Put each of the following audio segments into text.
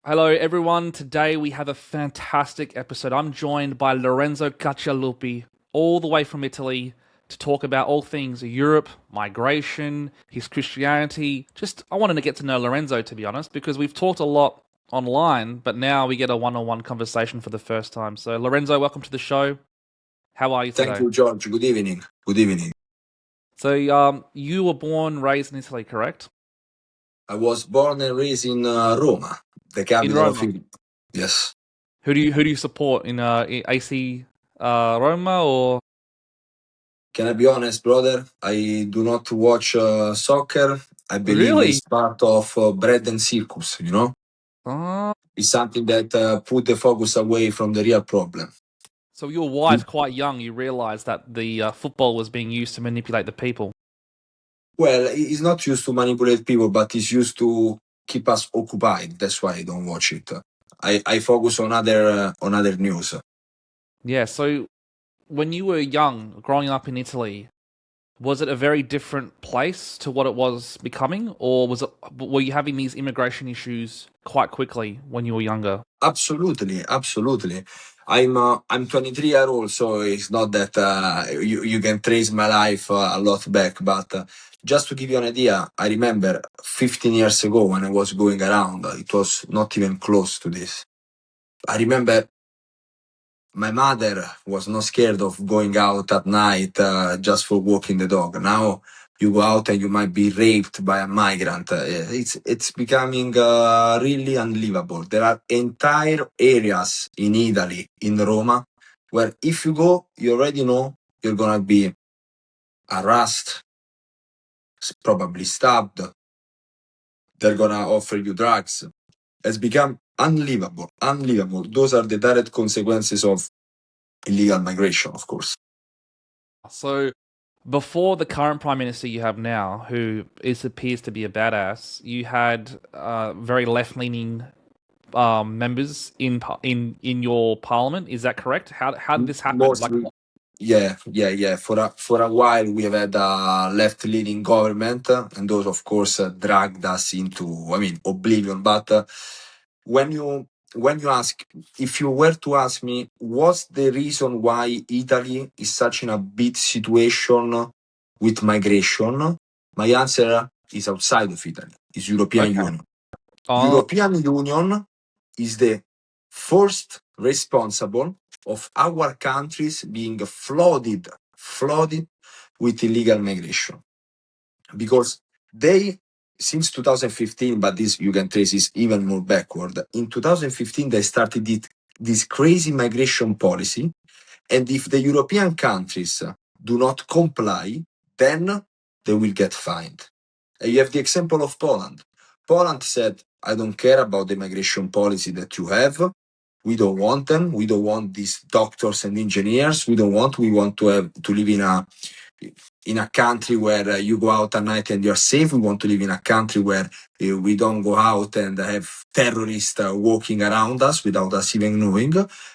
Hello, everyone. Today we have a fantastic episode. I'm joined by Lorenzo Caccialupi, all the way from Italy, to talk about all things Europe, migration, his Christianity. I wanted to get to know Lorenzo, to be honest, because we've talked a lot online, but now we get a one-on-one conversation for the first time. So, Lorenzo, welcome to the show. How are you Thank today? you, George. Good evening. Good evening. So, you were born, raised in Italy, correct? I was born and raised in Roma, the In capital of Roma. Italy. Yes. Who do you support in AC Roma or? Can I be honest, brother? I do not watch soccer. I believe Really? it's part of bread and circus, you know? Oh, It's something that put the focus away from the real problem. so you were wise quite young. You realised that the football was being used to manipulate the people. Well, it's not used to manipulate people, but it's used to keep us occupied. That's why I don't watch it. I focus on other news. Yeah. So when you were young, growing up in Italy, was it a very different place to what it was becoming, or were you having these immigration issues quite quickly when you were younger? Absolutely, absolutely. I'm 23-year old, so it's not that you can trace my life a lot back. But just to give you an idea, I remember 15 years ago when I was going around, it was not even close to this. I remember my mother was not scared of going out at night just for walking the dog. Now you go out and you might be raped by a migrant. It's becoming really unlivable. There are entire areas in Italy, in Roma, where if you go, you already know you're gonna be harassed, probably stabbed. They're gonna offer you drugs. It's become unlivable, unlivable. Those are the direct consequences of illegal migration, of course. So before the current prime minister you have now, who appears to be a badass, you had very left-leaning members in your parliament. Is that correct? How did this happen? Like, Mostly, yeah. For a while, we have had a left-leaning government, and those, of course, dragged us into, I mean, oblivion. But when you when you ask, if you were to ask me, what's the reason why Italy is such in a bad situation with migration, my answer is outside of Italy. Is European okay, Union. oh, European Union is the first responsible of our countries being flooded with illegal migration because they since 2015, but this you can trace is even more backward. In 2015, they started this crazy migration policy, and if the European countries do not comply, then they will get fined. And you have the example of Poland. Poland said, I don't care about the migration policy that you have. We don't want them. We don't want these doctors and engineers. We want to have to live in a country where you go out at night and you're safe. We want to live in a country where we don't go out and have terrorists walking around us without us even knowing.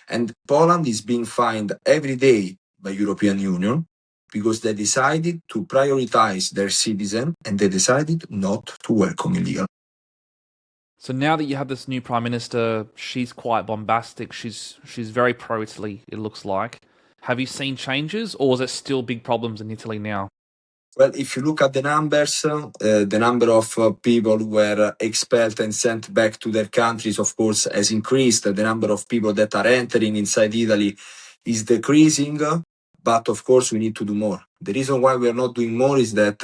And Poland is being fined every day by European Union because they decided to prioritize their citizen and they decided not to welcome illegal. so now that you have this new prime minister, she's quite bombastic. She's very pro-Italy. It looks like. Have you seen changes, or is it still big problems in Italy now? Well, if you look at the numbers, the number of people who were expelled and sent back to their countries, of course, has increased. The number of people that are entering inside Italy is decreasing, but of course, we need to do more. The reason why we are not doing more is that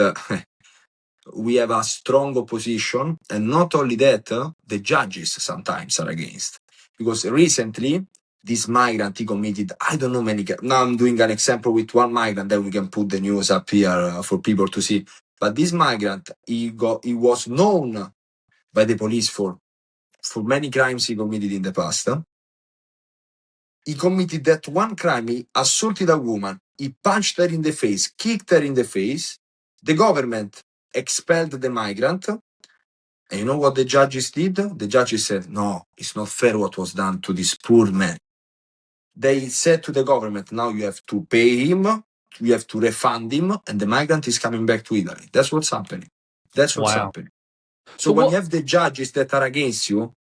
we have a strong opposition, and not only that, the judges sometimes are against. Because recently, this migrant he committed, I don't know many. Now I'm doing an example with one migrant, then we can put the news up here for people to see. But this migrant, he was known by the police for many crimes he committed in the past. He committed that one crime. He assaulted a woman. He punched her in the face, kicked her in the face. The government expelled the migrant. And you know what the judges did? The judges said, no, it's not fair what was done to this poor man. They said to the government, now you have to pay him, you have to refund him, and the migrant is coming back to Italy. That's what's happening. That's what's Wow. happening. So So when what? you have the judges that are against you,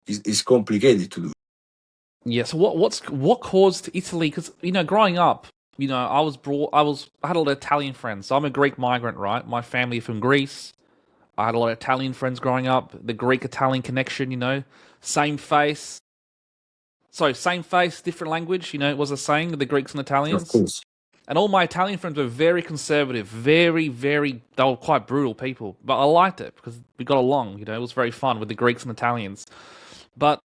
It's complicated to do. Yeah. So what caused Italy? Because growing up, I had a lot of Italian friends. So I'm a Greek migrant, right? My family are from Greece. I had a lot of Italian friends growing up. The Greek-Italian connection, same face. Sorry, same face, different language. It was a saying, the Greeks and Of Italians. course. And all my Italian friends were very conservative, very, very, they were quite brutal people. But I liked it because we got along, it was very fun with the Greeks and Italians. But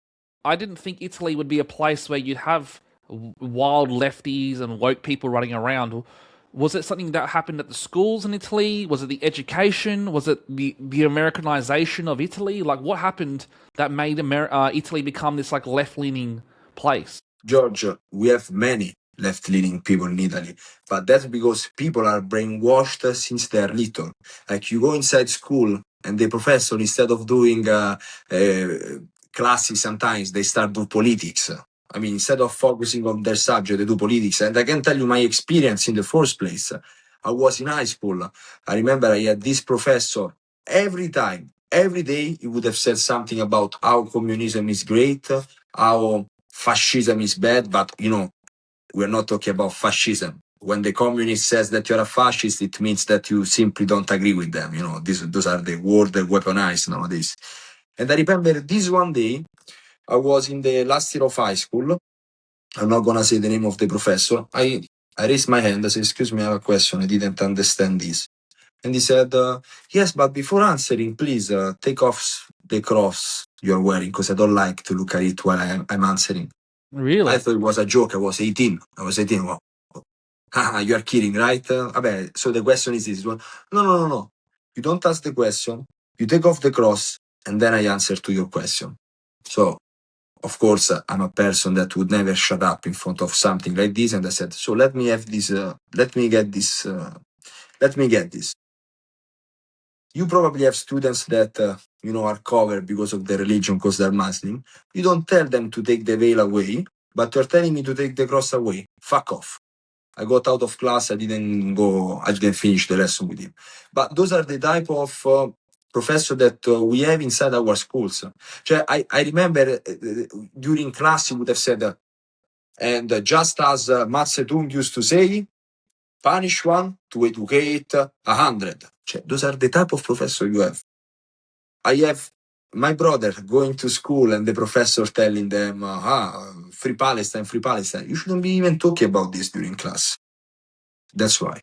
I didn't think Italy would be a place where you'd have wild lefties and woke people running around. Was it something that happened at the schools in Italy? Was it the education? Was it the Americanization of Italy? Like, what happened that made Italy become this like left-leaning place? Giorgia, we have many left-leaning people in Italy, but that's because people are brainwashed since they're little. Like you go inside school and the professor, instead of doing classes, sometimes they start do politics. I mean, instead of focusing on their subject, they do politics. And I can tell you my experience in the first place. I was in high school. I remember I had this professor every time, every day, he would have said something about how communism is great, how fascism is bad, but we're not talking about fascism. When the communist says that you're a fascist, it means that you simply don't agree with them. Those are the words that weaponized nowadays. And I remember this one day, I was in the last year of high school. I'm not gonna say the name of the professor. I raised my hand. I said, "Excuse me, I have a question. I didn't understand this." And he said, "Yes, but before answering, please take off the cross you're wearing because I don't like to look at it while I'm answering." I Really? thought it was a joke. I was 18. Wow. You are kidding, right? So the question is this one. No, no, no, no. You don't ask the question. You take off the cross, and then I answer to your question. So, of course, I'm a person that would never shut up in front of something like this. And I said, so let me have this, let me get this, let me get this. You probably have students that, are covered because of their religion, because they're Muslim. You don't tell them to take the veil away, but you're telling me to take the cross away. Fuck off. I got out of class. I didn't finish the lesson with him. But those are the type of professor that we have inside our schools. I remember during class he would have said, and just as Mao Zedong used to say, punish one to educate 100. Those are the type of professor you have. I have my brother going to school and the professor telling them, free Palestine, free Palestine. You shouldn't be even talking about this during class. That's why.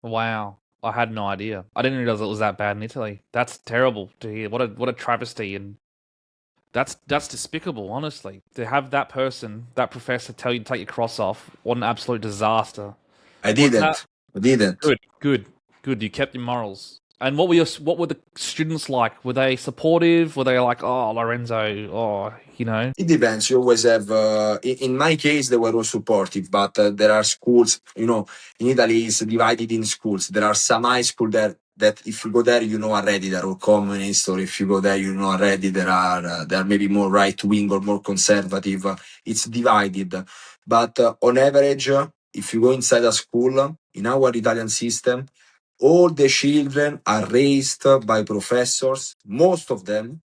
Wow. I had no idea. I didn't realize it was that bad in Italy. That's terrible to hear. What a travesty, and that's despicable, honestly. To have that person, that professor tell you to take your cross off, what an absolute disaster. I Was that didn't. I didn't. good, good, good. You kept your morals. And what were the students like? Were they supportive? Were they like, oh, Lorenzo, It depends. You always have. In my case, they were all supportive, but there are schools. In Italy, it's divided in schools. There are some high school there that if you go there, already they're all communist, or if you go there, already they are maybe more right wing or more conservative. It's divided, but on average, if you go inside a school in our Italian system, all the children are raised by professors. Most of them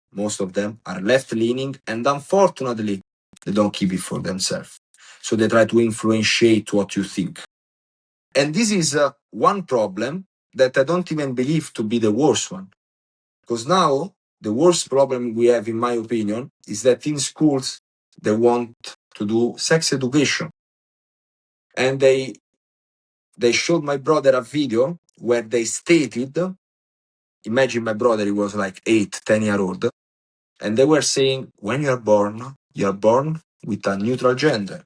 are left leaning, and unfortunately, they don't keep it for themselves. So they try to influentiate what you think. And this is one problem that I don't even believe to be the worst one. Because now, the worst problem we have, in my opinion, is that in schools, they want to do sex education. And they showed my brother a video where they stated, imagine my brother, he was like 8, 10 year old, and they were saying, when you're born with a neutral gender.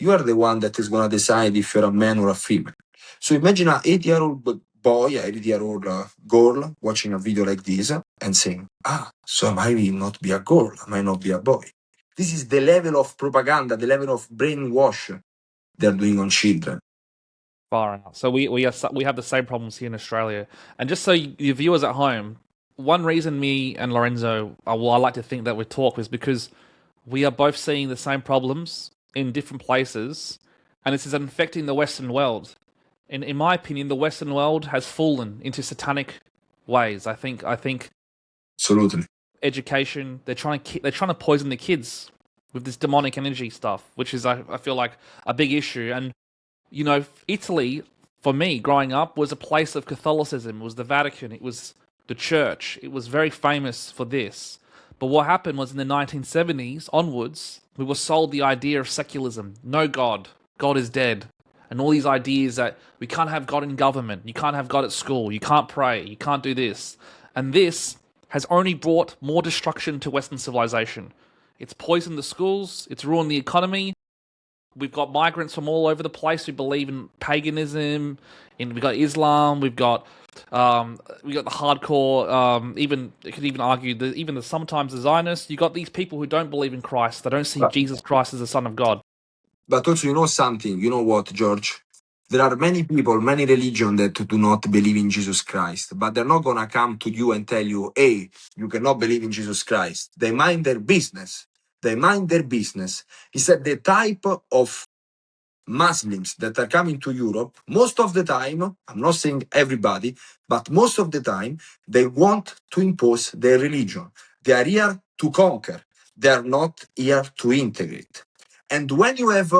You are the one that is going to decide if you're a man or a female. So imagine an 8-year-old boy, an 8-year-old girl watching a video like this and saying, so I might not be a girl, I might not be a boy. This is the level of propaganda, the level of brainwash they're doing on children. far out. So we have the same problems here in Australia. And just so your viewers at home, one reason me and Lorenzo, I like to think that we talk is because we are both seeing the same problems in different places, and this is infecting the Western world. In my opinion, the Western world has fallen into satanic ways. I think Absolutely. education. They're trying to poison the kids with this demonic energy stuff, which is I feel like a big issue. And Italy for me growing up was a place of Catholicism. It was the Vatican. It was the church. It was very famous for this. But what happened was in the 1970s onwards, we were sold the idea of secularism. No God. God is dead. And all these ideas that we can't have God in government. You can't have God at school. You can't pray. You can't do this. And this has only brought more destruction to Western civilization. It's poisoned the schools. It's ruined the economy. We've got migrants from all over the place who believe in paganism. We've got Islam. We've got the hardcore. Even you could even argue that even sometimes the Zionists. You got these people who don't believe in Christ. They don't see Jesus Christ as the Son of God. But also, you know something. You know what, George? There are many people, many religions that do not believe in Jesus Christ, but they're not gonna come to you and tell you, "Hey, you cannot believe in Jesus Christ." They mind their business. They mind their business. It's that the type of Muslims that are coming to Europe, most of the time, I'm not saying everybody, but most of the time, they want to impose their religion. They are here to conquer. They are not here to integrate. And when you have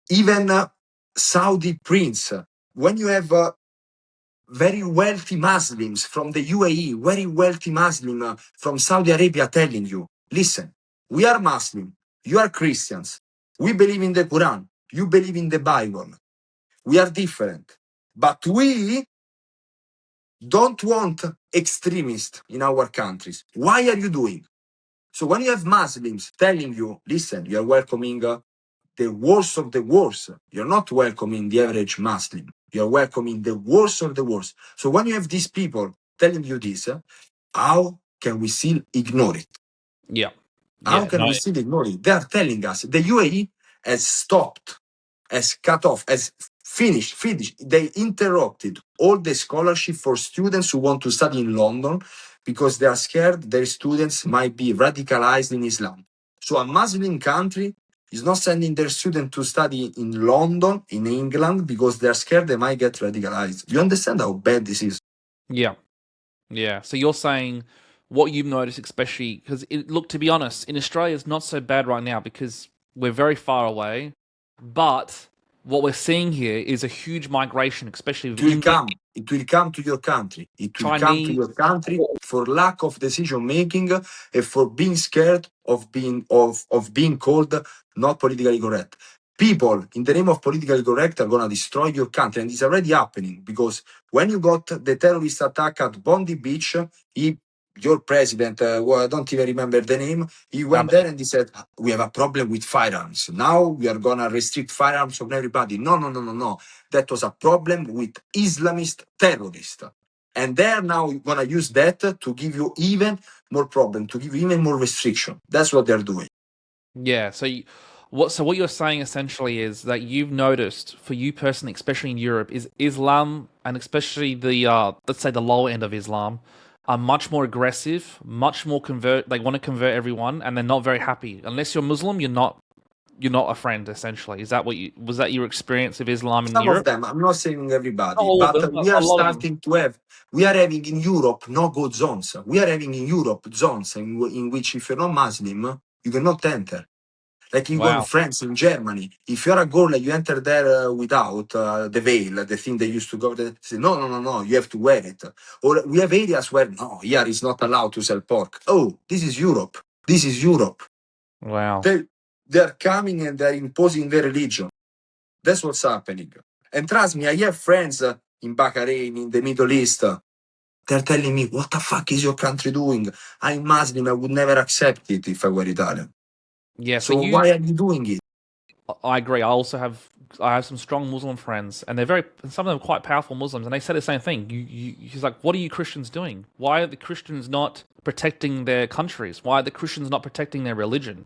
even Saudi prince, when you have very wealthy Muslims from the UAE, very wealthy Muslim from Saudi Arabia telling you, listen, we are Muslim, you are Christians, we believe in the Quran, you believe in the Bible, we are different, but we don't want extremists in our countries. Why are you doing? So when you have Muslims telling you, listen, you are welcoming the worst of the worst, you're not welcoming the average Muslim. You're welcoming the worst of the worst. So when you have these people telling you this, how can we still ignore it? Yeah. How can we still ignore it? They are telling us the UAE has stopped, has cut off, has finished. They interrupted all the scholarship for students who want to study in London because they are scared their students might be radicalized in Islam. So a Muslim country is not sending their student to study in London, in England, because they're scared they might get radicalized. You understand how bad this is? Yeah. Yeah. So you're saying what you've noticed, especially because look, to be honest, in Australia it's not so bad right now because we're very far away. But what we're seeing here is a huge migration, especially of It will Indian, come. It will come to your country. It will come to Chinese. your country for lack of decision making and for being scared of being called not politically correct. People in the name of politically correct are gonna destroy your country, and it's already happening because when you got the terrorist attack at Bondi Beach, your president, well, I don't even remember the name, he went there and he said, "We have a problem with firearms. Now we are gonna restrict firearms on everybody." No, no, no, no, no. That was a problem with Islamist terrorists. And they're now going to use that to give you even more problem, to give you even more restriction. That's what they're doing. Yeah. So what you're saying essentially is that you've noticed for you personally, especially in Europe, is Islam and especially the let's say the lower end of Islam are much more aggressive, much more convert. They want to convert everyone, and they're not very happy. Unless you're Muslim, you're not a friend. Essentially, is that was that your experience of Islam in Some of Europe? them, I'm not saying Not everybody, all of but them, but we a are lot of them. starting to have, we are having in Europe no-go zones. We are having in Europe zones in which if you're not Muslim, you cannot enter. Like you go in Wow. France, in Germany, if you're a girl, you enter there without the veil, the thing they used to go there, say, no, no, no, no, you have to wear it. Or we have areas where, no, here is not allowed to sell pork. Oh, this is Europe. This is Europe. Wow. They are coming and they're imposing their religion. That's what's happening. And trust me, I have friends in Bahrain, in the Middle East. They're telling me, what the fuck is your country doing? I'm Muslim. I would never accept it if I were Italian. Yeah. So So why are you doing it? I agree. I have some strong Muslim friends, and some of them are quite powerful Muslims, and they say the same thing. He's like, what are you Christians doing? Why are the Christians not protecting their countries? Why are the Christians not protecting their religion?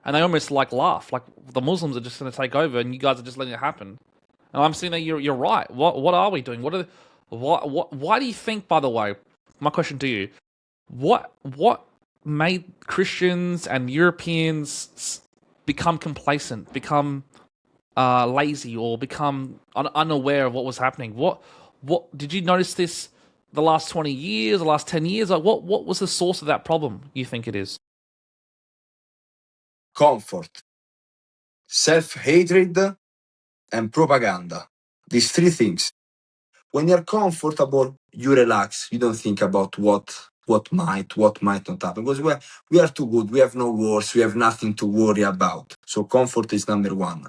And they almost like laugh, like the Muslims are just going to take over, and you guys are just letting it happen. And I'm saying that you're right. What are we doing? Why do you think? By the way, my question to you: what made Christians and Europeans become complacent, become lazy, or become unaware of what was happening? What did you notice this the last 20 years, the last 10 years? Like, what was the source of that problem, you think it is? Comfort, self-hatred, and propaganda. These three things. When you're comfortable, you relax. You don't think about what might not happen. Because we are too good. We have no wars. We have nothing to worry about. So comfort is number one.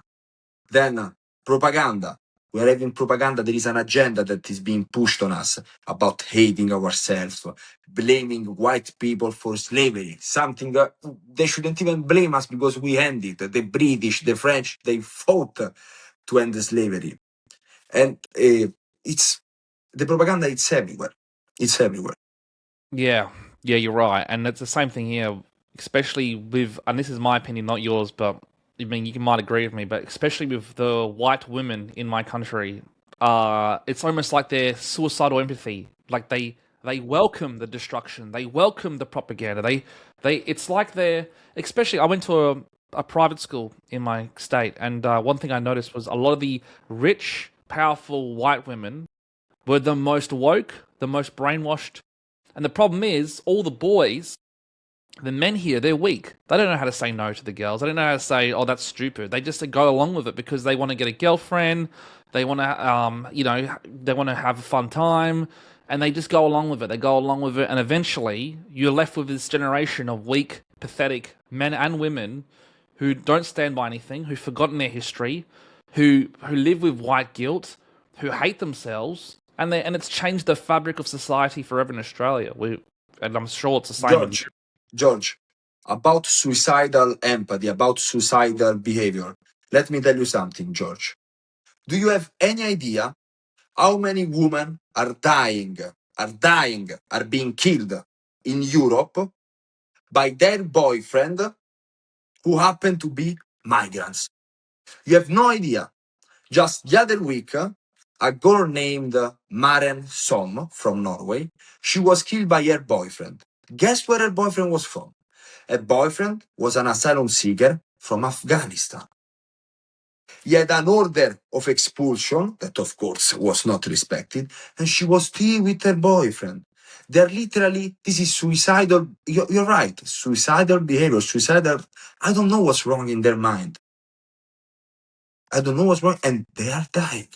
Then propaganda. We are having propaganda. There is an agenda that is being pushed on us about hating ourselves, blaming white people for slavery. Something they shouldn't even blame us because we ended it. The British, the French, they fought to end the slavery. And it's the propaganda. It's everywhere. It's everywhere. Yeah, yeah, you're right, and it's the same thing here, especially with, and this is my opinion, not yours, but I mean, you might agree with me, but especially with the white women in my country, it's almost like they're suicidal empathy. Like they welcome the destruction, they welcome the propaganda. It's like they're, especially. I went to a private school in my state, and one thing I noticed was a lot of the rich, powerful white women were the most woke, the most brainwashed. And the problem is, all the boys, the men here, they're weak. They don't know how to say no to the girls. They don't know how to say, "Oh, that's stupid." They just go along with it because they want to get a girlfriend. They want to, they want to have a fun time, and they just go along with it. They go along with it, and eventually, you're left with this generation of weak, pathetic men and women who don't stand by anything, who've forgotten their history, who live with white guilt, who hate themselves, and it's changed the fabric of society forever in Australia. And I'm sure it's the same in. George, about suicidal empathy, about suicidal behavior. Let me tell you something, George. Do you have any idea how many women are dying, are being killed in Europe by their boyfriend who happen to be migrants? You have no idea. Just the other week, a girl named Maren Som from Norway, she was killed by her boyfriend. Guess where her boyfriend was from? Her boyfriend was an asylum seeker from Afghanistan. He had an order of expulsion that, of course, was not respected, and she was still with her boyfriend. They're literally, this is suicidal. You're right, suicidal behavior, suicidal. I don't know what's wrong in their mind. I don't know what's wrong, and they are dying.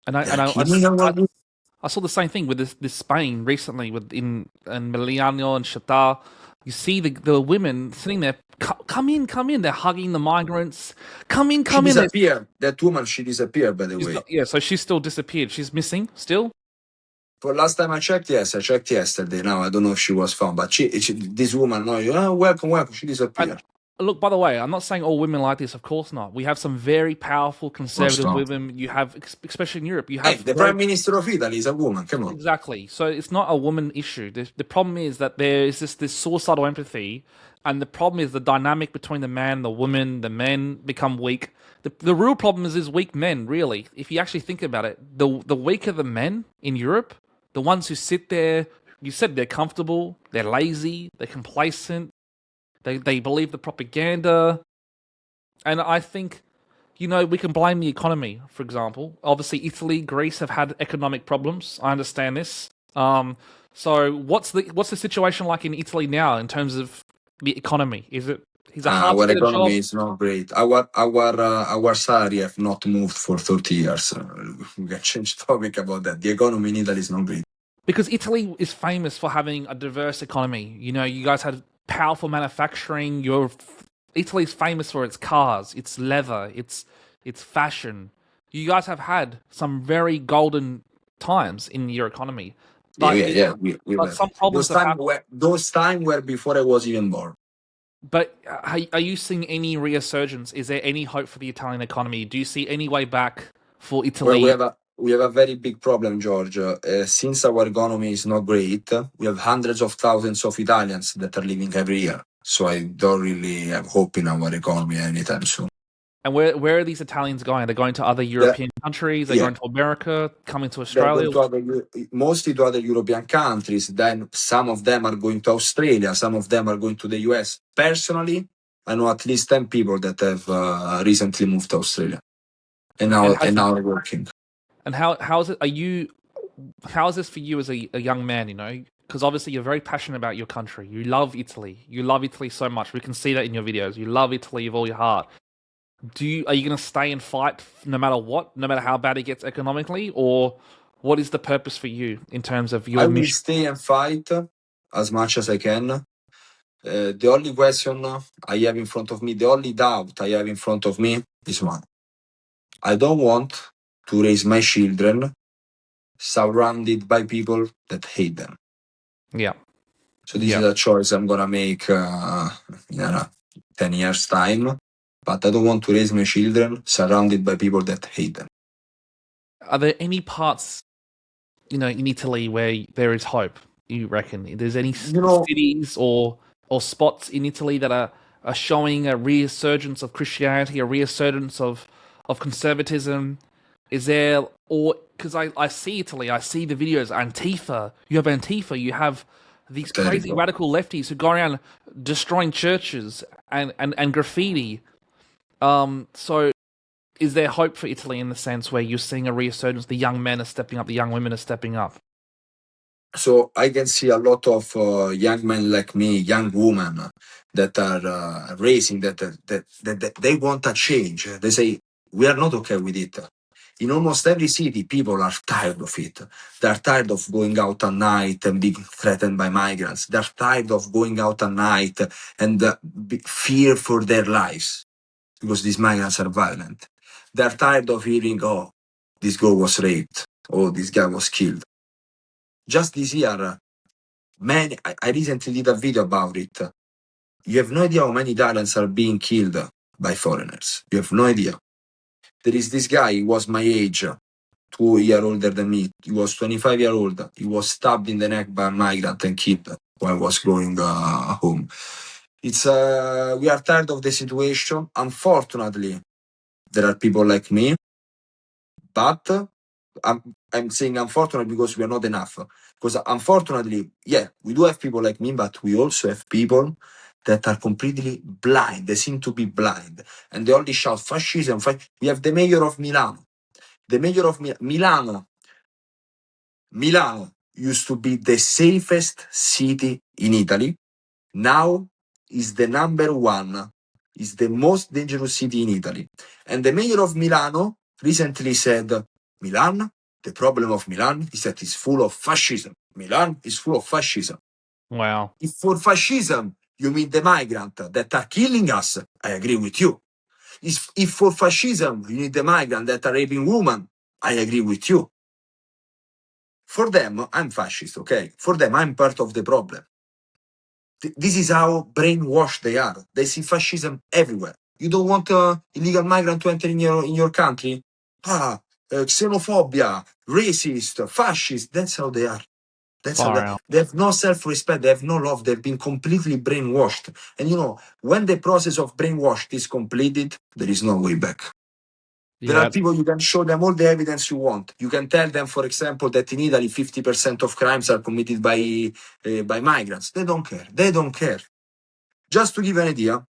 And They are killing our women. I saw the same thing with this Spain recently with in Milano and Shatar. You see the women sitting there, come in. They're hugging the migrants. Come in. She disappeared. That woman, she disappeared, by the way. Yeah, so she's still disappeared. She's missing still. For last time I checked, yes, I checked yesterday. Now I don't know if she was found, but this woman, no, welcome, she disappeared. Look, by the way, I'm not saying all women like this. Of course not. We have some very powerful conservative women. You have, especially in Europe, you have the Prime Minister of Italy is a woman. Come on. Exactly. So it's not a woman issue. The problem is that there is this suicidal empathy, and the problem is the dynamic between the man and the woman. The men become weak. The real problem is weak men. Really, if you actually think about it, the weaker the men in Europe, the ones who sit there, you said they're comfortable, they're lazy, they're complacent. They believe the propaganda, and I think, we can blame the economy, for example. Obviously, Italy, Greece have had economic problems. I understand this. So what's the situation like in Italy now in terms of the economy? Is a hard our to get a economy job? is not great. Our salary have not moved for 30 years. We can change topic about that. The economy in Italy is not great. Because Italy is famous for having a diverse economy. You guys had powerful manufacturing. Italy's famous for its cars, its leather, its fashion. You guys have had some very golden times in your economy. But But some problems have happened. Those time were before I was even born. But are you seeing any resurgence? Is there any hope for the Italian economy? Do you see any way back for Italy? Well, we have a very big problem, Giorgia. Since our economy is not great, we have hundreds of thousands of Italians that are leaving every year. So I don't really have hope in our economy anytime soon. And where are these Italians going? They're going to other European countries? They're going to America, coming to Australia? Mostly to other European countries. Then some of them are going to Australia. Some of them are going to the US. Personally, I know at least 10 people that have recently moved to Australia. And now are working. And how is it? how is this for you as a young man? You know, because obviously you're very passionate about your country. You love Italy. You love Italy so much. We can see that in your videos. You love Italy with all your heart. Are you going to stay and fight no matter what, no matter how bad it gets economically, or what is the purpose for you in terms of I your will mission? stay and fight as much as I can. The only question I have in front of me, the only doubt I have in front of me is one. I don't want to raise my children surrounded by people that hate them. Yeah. So this is a choice I'm gonna make in 10 years time. But I don't want to raise my children surrounded by people that hate them. Are there any parts, in Italy where there is hope? You reckon there's any cities or spots in Italy that are showing a resurgence of Christianity, a resurgence of conservatism? Is there, or because I see Italy, I see the videos, Antifa. You have Antifa. You have these crazy radical lefties who go around destroying churches and graffiti. So is there hope for Italy in the sense where you're seeing a resurgence? The young men are stepping up, the young women are stepping up. So I can see a lot of young men like me, young women that are raising that they want a change. They say we are not okay with it. In almost every city, people are tired of it. They're tired of going out at night and being threatened by migrants. They're tired of going out at night and fear for their lives because these migrants are violent. They're tired of hearing, oh, this girl was raped, oh, this guy was killed. Just this year, I recently did a video about it. You have no idea how many Italians are being killed by foreigners. You have no idea. There is this guy, he was my age, 2 years older than me. He was 25 years old. He was stabbed in the neck by a migrant and killed while I was going home. We are tired of the situation. Unfortunately, there are people like me, but I'm saying unfortunately because we are not enough. Because unfortunately, yeah, we do have people like me, but we also have people that are completely blind. They seem to be blind. And they only shout fascism. We have the mayor of Milano. The mayor of Milano used to be the safest city in Italy. Now is the number one, is the most dangerous city in Italy. And the mayor of Milano recently said, Milan, the problem of Milan is that it's full of fascism. Milan is full of fascism. Wow. If for fascism you mean the migrant that are killing us, I agree with you. If for fascism you need the migrant that are raping women, I agree with you. For them, I'm fascist, okay? For them, I'm part of the problem. This is how brainwashed they are. They see fascism everywhere. You don't want illegal migrant to enter in your country? Xenophobia, racist, fascist. That's how they are. That's how they have no self-respect. They have no love. They've been completely brainwashed. And when the process of brainwash is completed, there is no way back. There are people, you can show them all the evidence you want. You can tell them, for example, that in Italy, 50% of crimes are committed by migrants. They don't care. They don't care. Just to give an idea,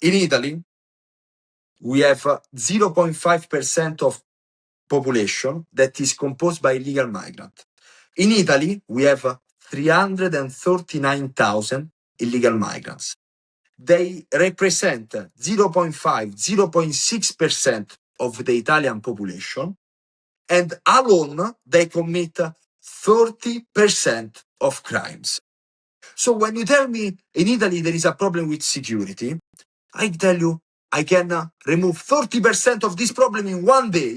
in Italy, we have 0.5% of population that is composed by illegal migrants. In Italy, we have 339,000 illegal migrants. They represent 0.5, 0.6% of the Italian population, and alone they commit 30% of crimes. So when you tell me in Italy there is a problem with security, I tell you I can remove 30% of this problem in one day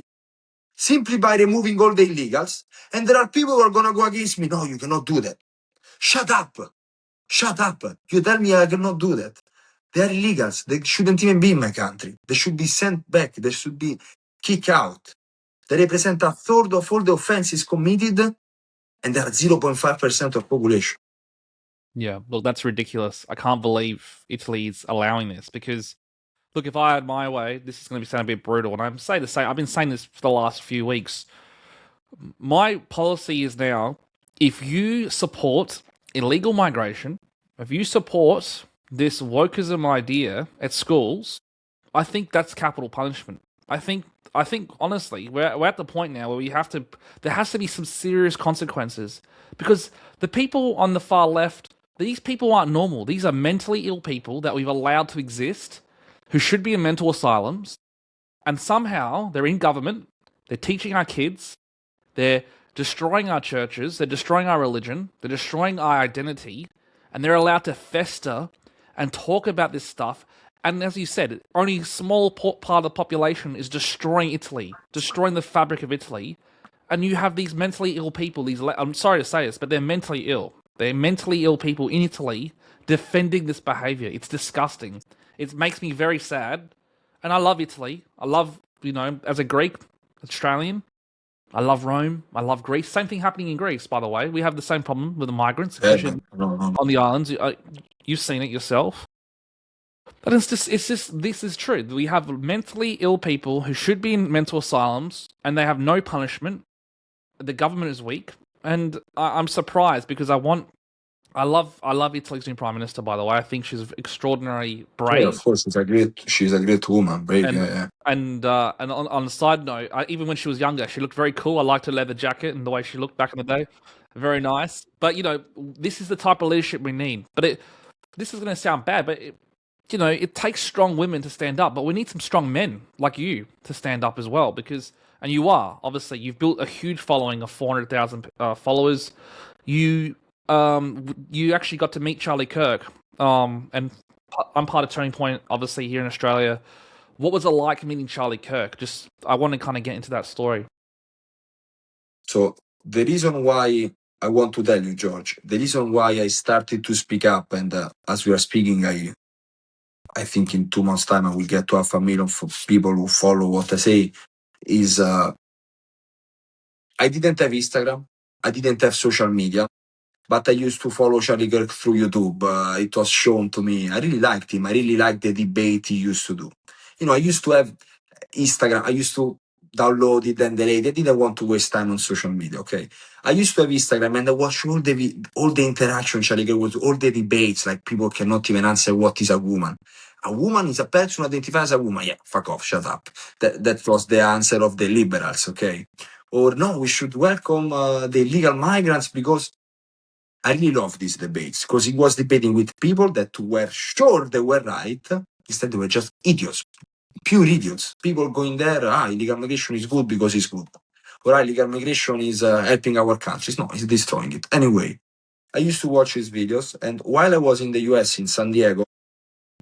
simply by removing all the illegals, and there are people who are going to go against me. No, you cannot do that. Shut up. Shut up. You tell me I cannot do that. They are illegals. They shouldn't even be in my country. They should be sent back. They should be kicked out. They represent a third of all the offenses committed, and they are 0.5% of population. Yeah, look, that's ridiculous. I can't believe Italy is allowing this because, look, if I had my way, this is going to be sound a bit brutal, and I'm saying the same. I've been saying this for the last few weeks. My policy is now, if you support illegal migration, if you support this wokeism idea at schools, I think that's capital punishment. I think I think honestly, we're at the point now where there has to be some serious consequences because the people on the far left, these people aren't normal. These are mentally ill people that we've allowed to exist, who should be in mental asylums, and somehow they're in government. They're teaching our kids. They're destroying our churches. They're destroying our religion. They're destroying our identity, and they're allowed to fester and talk about this stuff. And as you said, only a small part of the population is destroying Italy, destroying the fabric of Italy. And you have these mentally ill people, I'm sorry to say this, but they're mentally ill. They're mentally ill people in Italy defending this behavior. It's disgusting. It makes me very sad. And I love Italy. I love, as a Greek, Australian, I love Rome. I love Greece. Same thing happening in Greece, by the way. We have the same problem with the migrants, especially on the islands. You've seen it yourself. But this is true. We have mentally ill people who should be in mental asylums, and they have no punishment. The government is weak, and I'm surprised because I love Italy's new prime minister. By the way, I think she's extraordinarily brave. Yeah, of course, she's a great woman, brave. And on a side note, even when she was younger, she looked very cool. I liked her leather jacket and the way she looked back in the day. Very nice. But this is the type of leadership we need. But this is going to sound bad, but it takes strong women to stand up, but we need some strong men like you to stand up as well, and you are, obviously, you've built a huge following of 400,000 followers. You actually got to meet Charlie Kirk, and I'm part of Turning Point, obviously, here in Australia. What was it like meeting Charlie Kirk? I want to kind of get into that story. So the reason why I want to tell you, George, the reason why I started to speak up, and as we are speaking, I think in 2 months' time I will get to 500,000 people who follow what I say, is I didn't have Instagram, I didn't have social media, but I used to follow Charlie Kirk through YouTube. It was shown to me. I really liked him. I really liked the debate he used to do. I used to have Instagram. I used to download it and delete it. I didn't want to waste time on social media, okay? I used to have Instagram and I watched all the interaction Charlie Kirk was, all the debates, like people cannot even answer what is a woman. A woman is a person identified as a woman. Yeah, fuck off, shut up. That was the answer of the liberals, okay? Or no, we should welcome the illegal migrants because I really love these debates because he was debating with people that were sure they were right. Instead, they were just idiots, pure idiots. People going there, illegal migration is good because it's good. Or illegal migration is helping our countries. No, it's destroying it. Anyway, I used to watch his videos. And while I was in the US, in San Diego,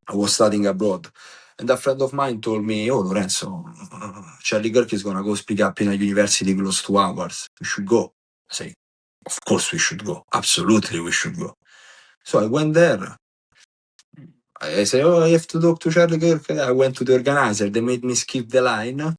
I was studying abroad. And a friend of mine told me, oh, Lorenzo, Charlie Kirk is going to go speak up in a university close to ours. We should go. I say, of course we should go. Absolutely we should go. So I went there. I said, oh, I have to talk to Charlie Kirk. I went to the organizer. They made me skip the line.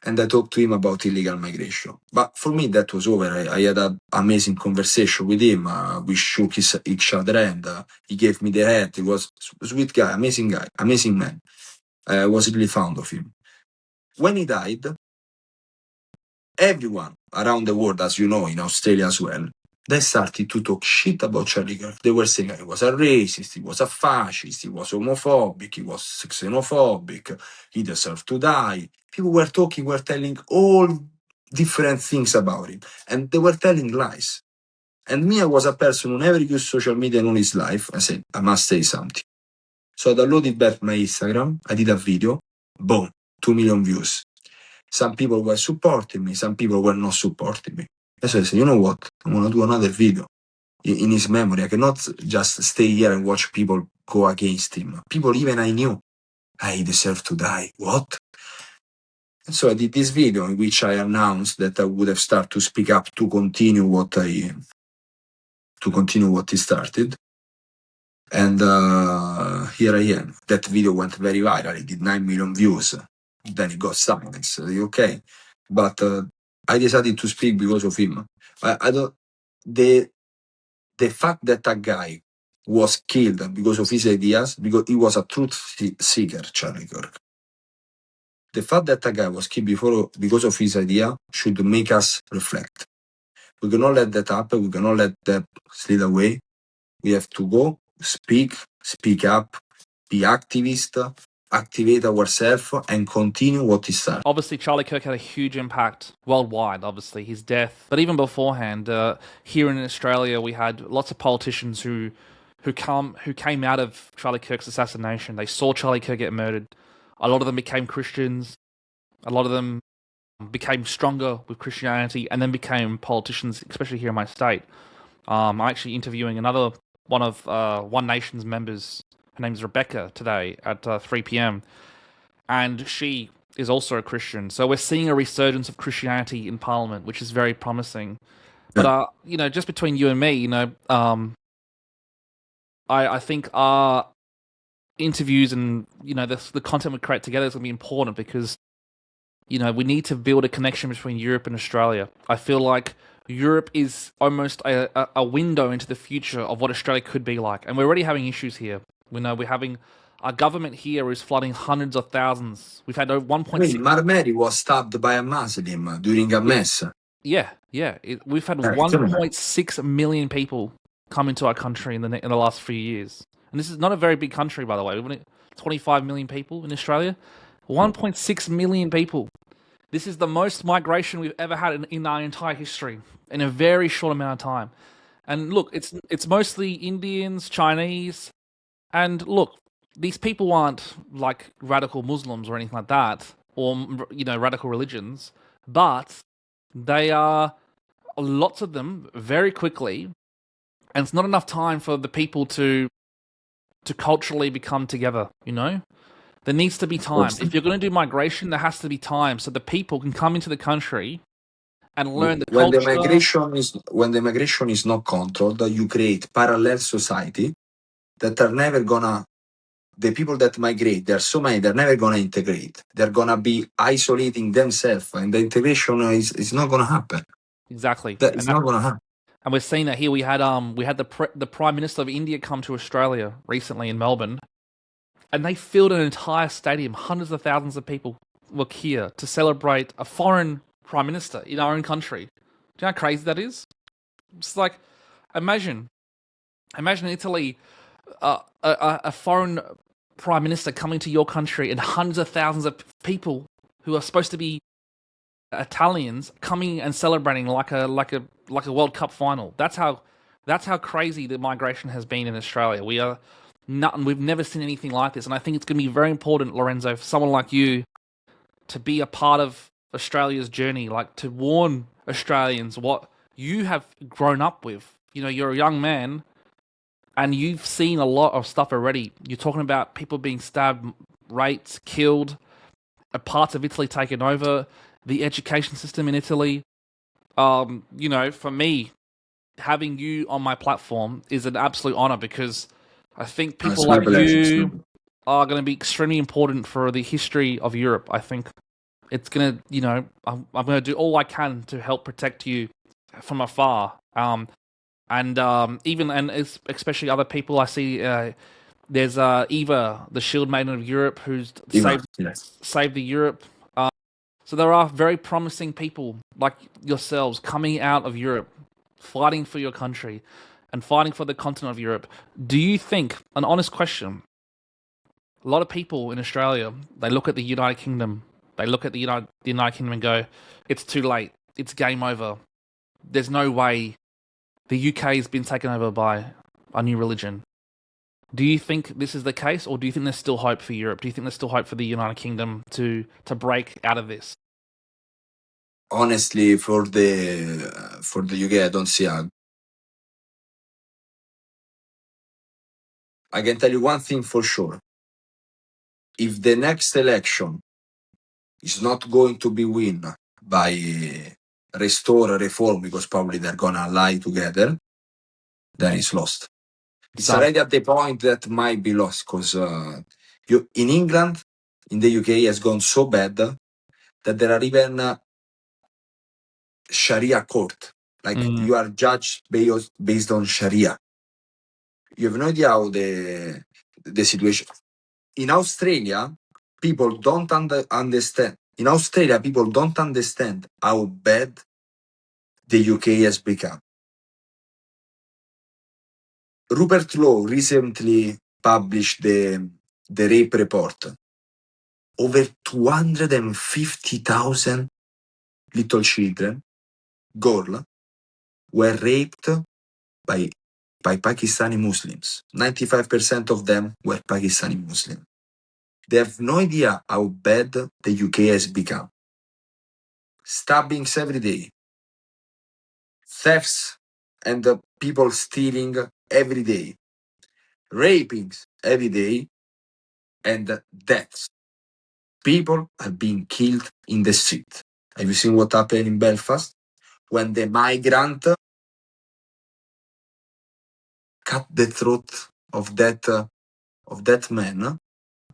And I talked to him about illegal migration. But for me, that was over. I had an amazing conversation with him. We shook each other hand. He gave me the hand. He was a sweet guy, amazing man. I was really fond of him. When he died, everyone around the world, as you know, in Australia as well, they started to talk shit about Charlie Kirk. They were saying he was a racist, he was a fascist, he was homophobic, he was xenophobic, he deserved to die. People were talking, were telling all different things about him. And they were telling lies. And me, I was a person who never used social media in all his life. I said, I must say something. So I downloaded back my Instagram. I did a video. Boom, 2 million views. Some people were supporting me. Some people were not supporting me. And so I said, you know what? I'm going to do another video in his memory. I cannot just stay here and watch people go against him. People even I knew, he deserved to die. What? And so I did this video in which I announced that I would have started to speak up to continue what he started. And here I am. That video went very viral. It did 9 million views. Then it got silence. Okay. But I decided to speak because of him. I don't. The fact that a guy was killed because of his ideas, because he was a truth seeker, Charlie Kirk. The fact that a guy was killed because of his idea should make us reflect. We cannot let that happen. We cannot let that slip away. We have to go, speak up, be activist, activate ourselves and continue what is started. Obviously, Charlie Kirk had a huge impact worldwide, obviously, his death. But even beforehand, here in Australia, we had lots of politicians who came out of Charlie Kirk's assassination. They saw Charlie Kirk get murdered. A lot of them became Christians. A lot of them became stronger with Christianity and then became politicians, especially here in my state. I'm actually interviewing another one of One Nation's members. Her name's Rebecca today at 3 p.m. And she is also a Christian. So we're seeing a resurgence of Christianity in Parliament, which is very promising. But just between you and me, I think our interviews and the content we create together is going to be important because we need to build a connection between Europe and Australia. I feel like Europe is almost a window into the future of what Australia could be like, and we're already having issues here. We're having our government here is flooding hundreds of thousands. We've had over 1.6. Marmeri was stabbed by a Muslim during a mess. Yeah. We've had 1.6 million people come into our country in the last few years, and this is not a very big country, by the way. We've got 25 million people in Australia. 1.6 million people. This is the most migration we've ever had in our entire history in a very short amount of time. And look, it's mostly Indians, Chinese, and look, these people aren't like radical Muslims or anything like that, or radical religions, but they are, lots of them, very quickly, and it's not enough time for the people to culturally become together. There needs to be time. If you're going to do migration, there has to be time so the people can come into the country and learn the culture. When the migration is not controlled, you create parallel society that are never gonna. The people that migrate, there are so many, they're never gonna integrate. They're gonna be isolating themselves, and the integration is not gonna happen. Exactly. It's not gonna happen. And we're seeing that here. We had the Prime Minister of India come to Australia recently in Melbourne. And they filled an entire stadium. Hundreds of thousands of people were here to celebrate a foreign prime minister in our own country. Do you know how crazy that is? It's like, imagine Italy, a foreign prime minister coming to your country, and hundreds of thousands of people who are supposed to be Italians coming and celebrating like a World Cup final. That's how crazy the migration has been in Australia. We've never seen anything like this, and I think it's going to be very important, Lorenzo, for someone like you to be a part of Australia's journey, like to warn Australians what you have grown up with. You're a young man, and you've seen a lot of stuff already. You're talking about people being stabbed, raped, killed, parts of Italy taken over, the education system in Italy. For me, having you on my platform is an absolute honor because I think people like you are going to be extremely important for the history of Europe. I think it's going to, I'm going to do all I can to help protect you from afar. Especially other people I see. There's Eva, the Shield Maiden of Europe, who's saved the Europe. So there are very promising people like yourselves coming out of Europe, fighting for your country and fighting for the continent of Europe. Do you think, an honest question, a lot of people in Australia, they look at the United Kingdom, they look at the United Kingdom and go, it's too late, it's game over, there's no way, the UK has been taken over by a new religion. Do you think this is the case, or do you think there's still hope for Europe? Do you think there's still hope for the United Kingdom to break out of this? Honestly, for the UK, I don't see a. I can tell you one thing for sure. If the next election is not going to be won by Restore Reform, because probably they're gonna lie together, then it's lost. It's already at the point that might be lost because in England, in the UK, has gone so bad that there are even Sharia court. Like you are judged based on Sharia. You have no idea how the situation. In Australia, people don't understand. In Australia, people don't understand how bad the UK has become. Rupert Law recently published the rape report. over 250,000 little children, girls, were raped by Pakistani Muslims. 95% of them were Pakistani Muslim. They have no idea how bad the UK has become. Stabbings every day, thefts and people stealing every day, rapings every day, and deaths. People are being killed in the street. Have you seen what happened in Belfast? When the migrant cut the throat of that man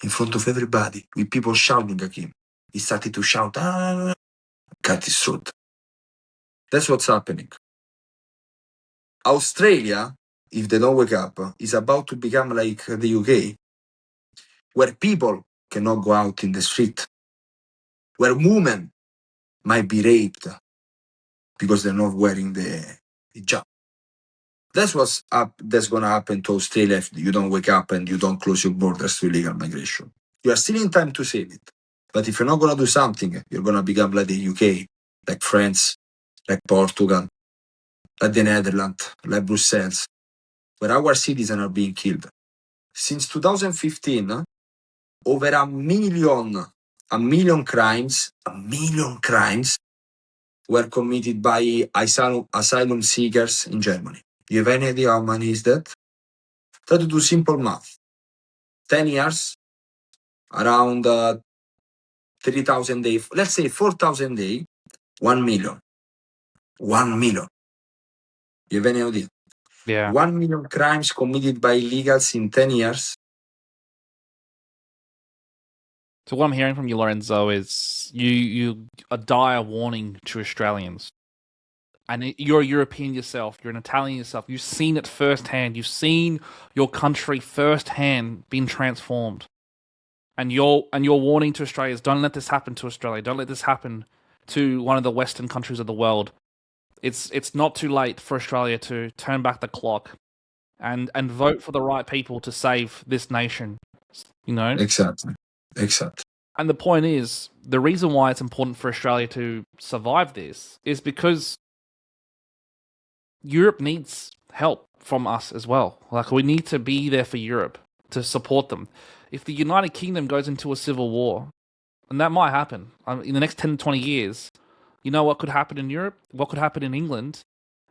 in front of everybody, with people shouting at him. He started to shout, cut his throat. That's what's happening. Australia, if they don't wake up, is about to become like the UK, where people cannot go out in the street, where women might be raped because they're not wearing the hijab. That's what's up. That's gonna happen to Australia if you don't wake up and you don't close your borders to illegal migration. You are still in time to save it, but if you're not gonna do something, you're gonna become like the UK, like France, like Portugal, like the Netherlands, like Brussels, where our citizens are being killed. Since 2015, over a million crimes were committed by asylum seekers in Germany. You have any idea how many is that? Try to do simple math. 10 years, around 3,000 days, let's say 4,000 days, 1 million. 1 million. You have any idea? Yeah. 1 million crimes committed by illegals in 10 years. So what I'm hearing from you, Lorenzo, is you a dire warning to Australians. And you're a European yourself. You're an Italian yourself. You've seen it firsthand. You've seen your country firsthand being transformed. And your warning to Australia is, don't let this happen to Australia. Don't let this happen to one of the Western countries of the world. It's not too late for Australia to turn back the clock and vote for the right people to save this nation. You know? Exactly. And the point is, the reason why it's important for Australia to survive this is because Europe needs help from us as well. Like, we need to be there for Europe to support them. If the United Kingdom goes into a civil war, and that might happen in the next 10 to 20 years, you know what could happen in Europe? What could happen in England?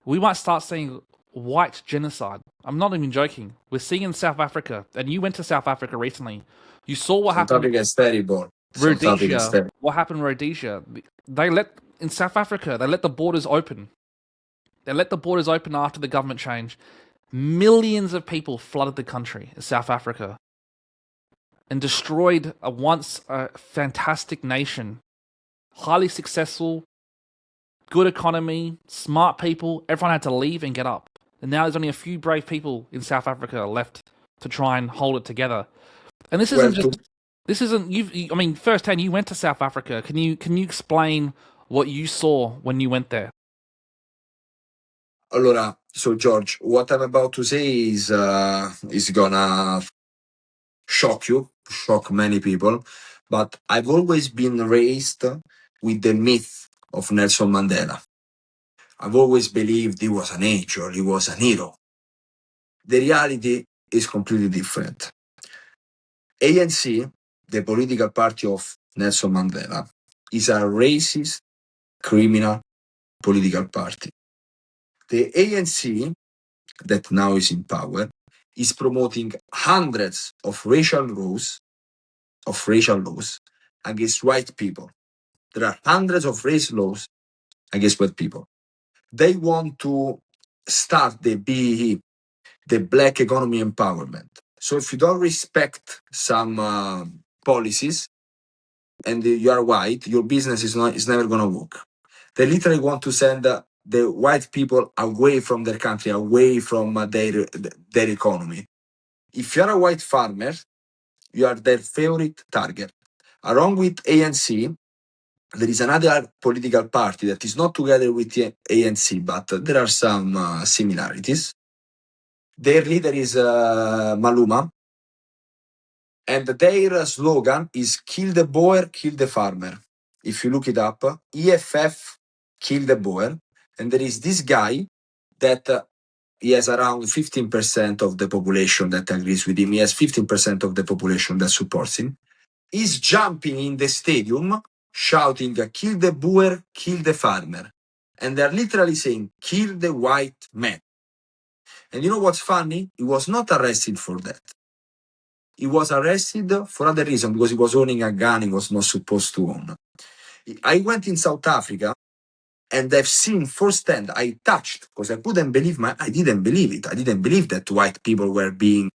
We might start seeing white genocide. I'm not even joking. We're seeing in South Africa, and you went to South Africa recently. You saw what happened in terrible. Rhodesia. What happened in Rhodesia? In South Africa, they let the borders open. They let the borders open after the government change. Millions of people flooded the country in South Africa and destroyed a once fantastic nation. Highly successful, good economy, smart people. Everyone had to leave and get up. And now there's only a few brave people in South Africa left to try and hold it together. And this isn't I mean, firsthand, you went to South Africa. Can you explain what you saw when you went there? Allora, so George, what I'm about to say is gonna shock many people, but I've always been raised with the myth of Nelson Mandela. I've always believed he was an angel, he was an hero. The reality is completely different. ANC, the political party of Nelson Mandela, is a racist, criminal political party. The ANC, that now is in power, is promoting hundreds of racial laws against white people. There are hundreds of race laws against white people. They want to start the BEE, the Black Economy Empowerment. So if you don't respect some policies and you are white, your business is never going to work. They literally want to send the white people away from their country, away from their economy. If you're a white farmer, you are their favorite target. Along with ANC, there is another political party that is not together with the ANC, but there are some similarities. Their leader is Maluma. And their slogan is kill the boer, kill the farmer. If you look it up, EFF, kill the boer. And there is this guy that he has around 15% of the population that agrees with him. He has 15% of the population that supports him. He's jumping in the stadium, shouting, kill the boer, kill the farmer. And they're literally saying, kill the white man. And you know what's funny? He was not arrested for that. He was arrested for other reason because he was owning a gun he was not supposed to own. I went in South Africa and I've seen firsthand, I touched, because I couldn't believe I didn't believe it. I didn't believe that white people were being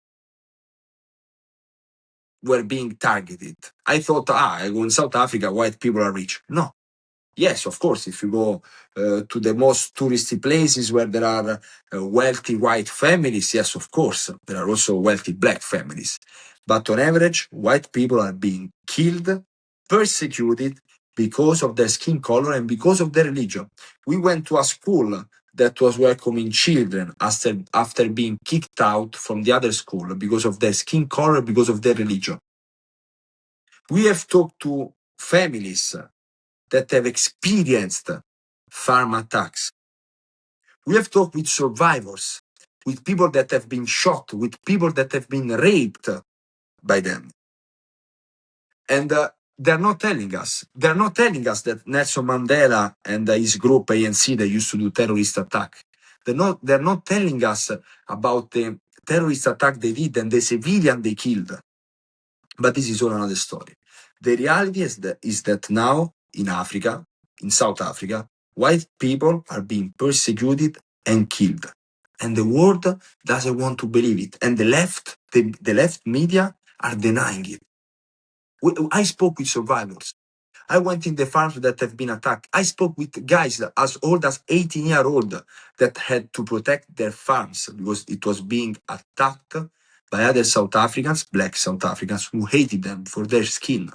targeted. I thought, I go in South Africa, white people are rich. No. Yes, of course, if you go to the most touristy places where there are wealthy white families, yes, of course, there are also wealthy black families. But on average, white people are being killed, persecuted because of their skin color and because of their religion. We went to a school that was welcoming children after being kicked out from the other school because of their skin color, because of their religion. We have talked to families that have experienced farm attacks. We have talked with survivors, with people that have been shot, with people that have been raped by them. And they're not telling us. They're not telling us that Nelson Mandela and his group ANC, they used to do terrorist attack. They're not telling us about the terrorist attack they did and the civilian they killed. But this is all another story. The reality is that now in Africa, in South Africa, white people are being persecuted and killed. And the world doesn't want to believe it. And the left media are denying it. I spoke with survivors. I went in the farms that have been attacked. I spoke with guys as old as 18-year-old that had to protect their farms because it was being attacked by other South Africans, black South Africans, who hated them for their skin.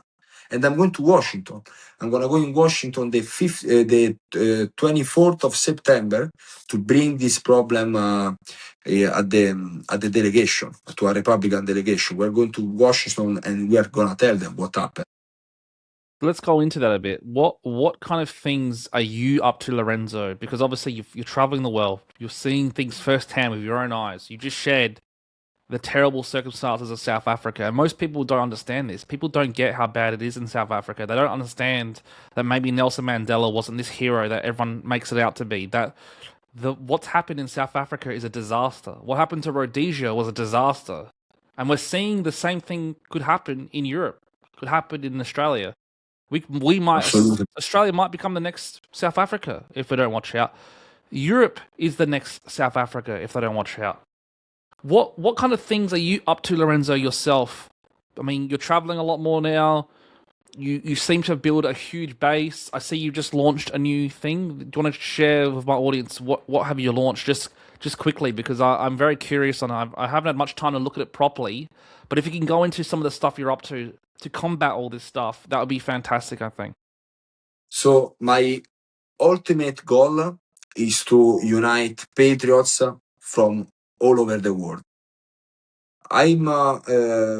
And I'm going to Washington. I'm going to go in Washington the 24th of September to bring this problem at the delegation, to a Republican delegation. We're going to Washington and we are going to tell them what happened. Let's go into that a bit. What kind of things are you up to, Lorenzo? Because obviously you're traveling the world. You're seeing things firsthand with your own eyes. You just shared the terrible circumstances of South Africa. And most people don't understand this. People don't get how bad it is in South Africa. They don't understand that maybe Nelson Mandela wasn't this hero that everyone makes it out to be. That what's happened in South Africa is a disaster. What happened to Rhodesia was a disaster. And we're seeing the same thing could happen in Europe, could happen in Australia. We might Absolutely. Australia might become the next South Africa if we don't watch out. Europe is the next South Africa if they don't watch out. What kind of things are you up to, Lorenzo, yourself? I mean, you're traveling a lot more now. You seem to have built a huge base. I see you just launched a new thing. Do you want to share with my audience what have you launched just quickly? Because I'm very curious and I haven't had much time to look at it properly. But if you can go into some of the stuff you're up to combat all this stuff, that would be fantastic, I think. So my ultimate goal is to unite patriots from all over the world. I'm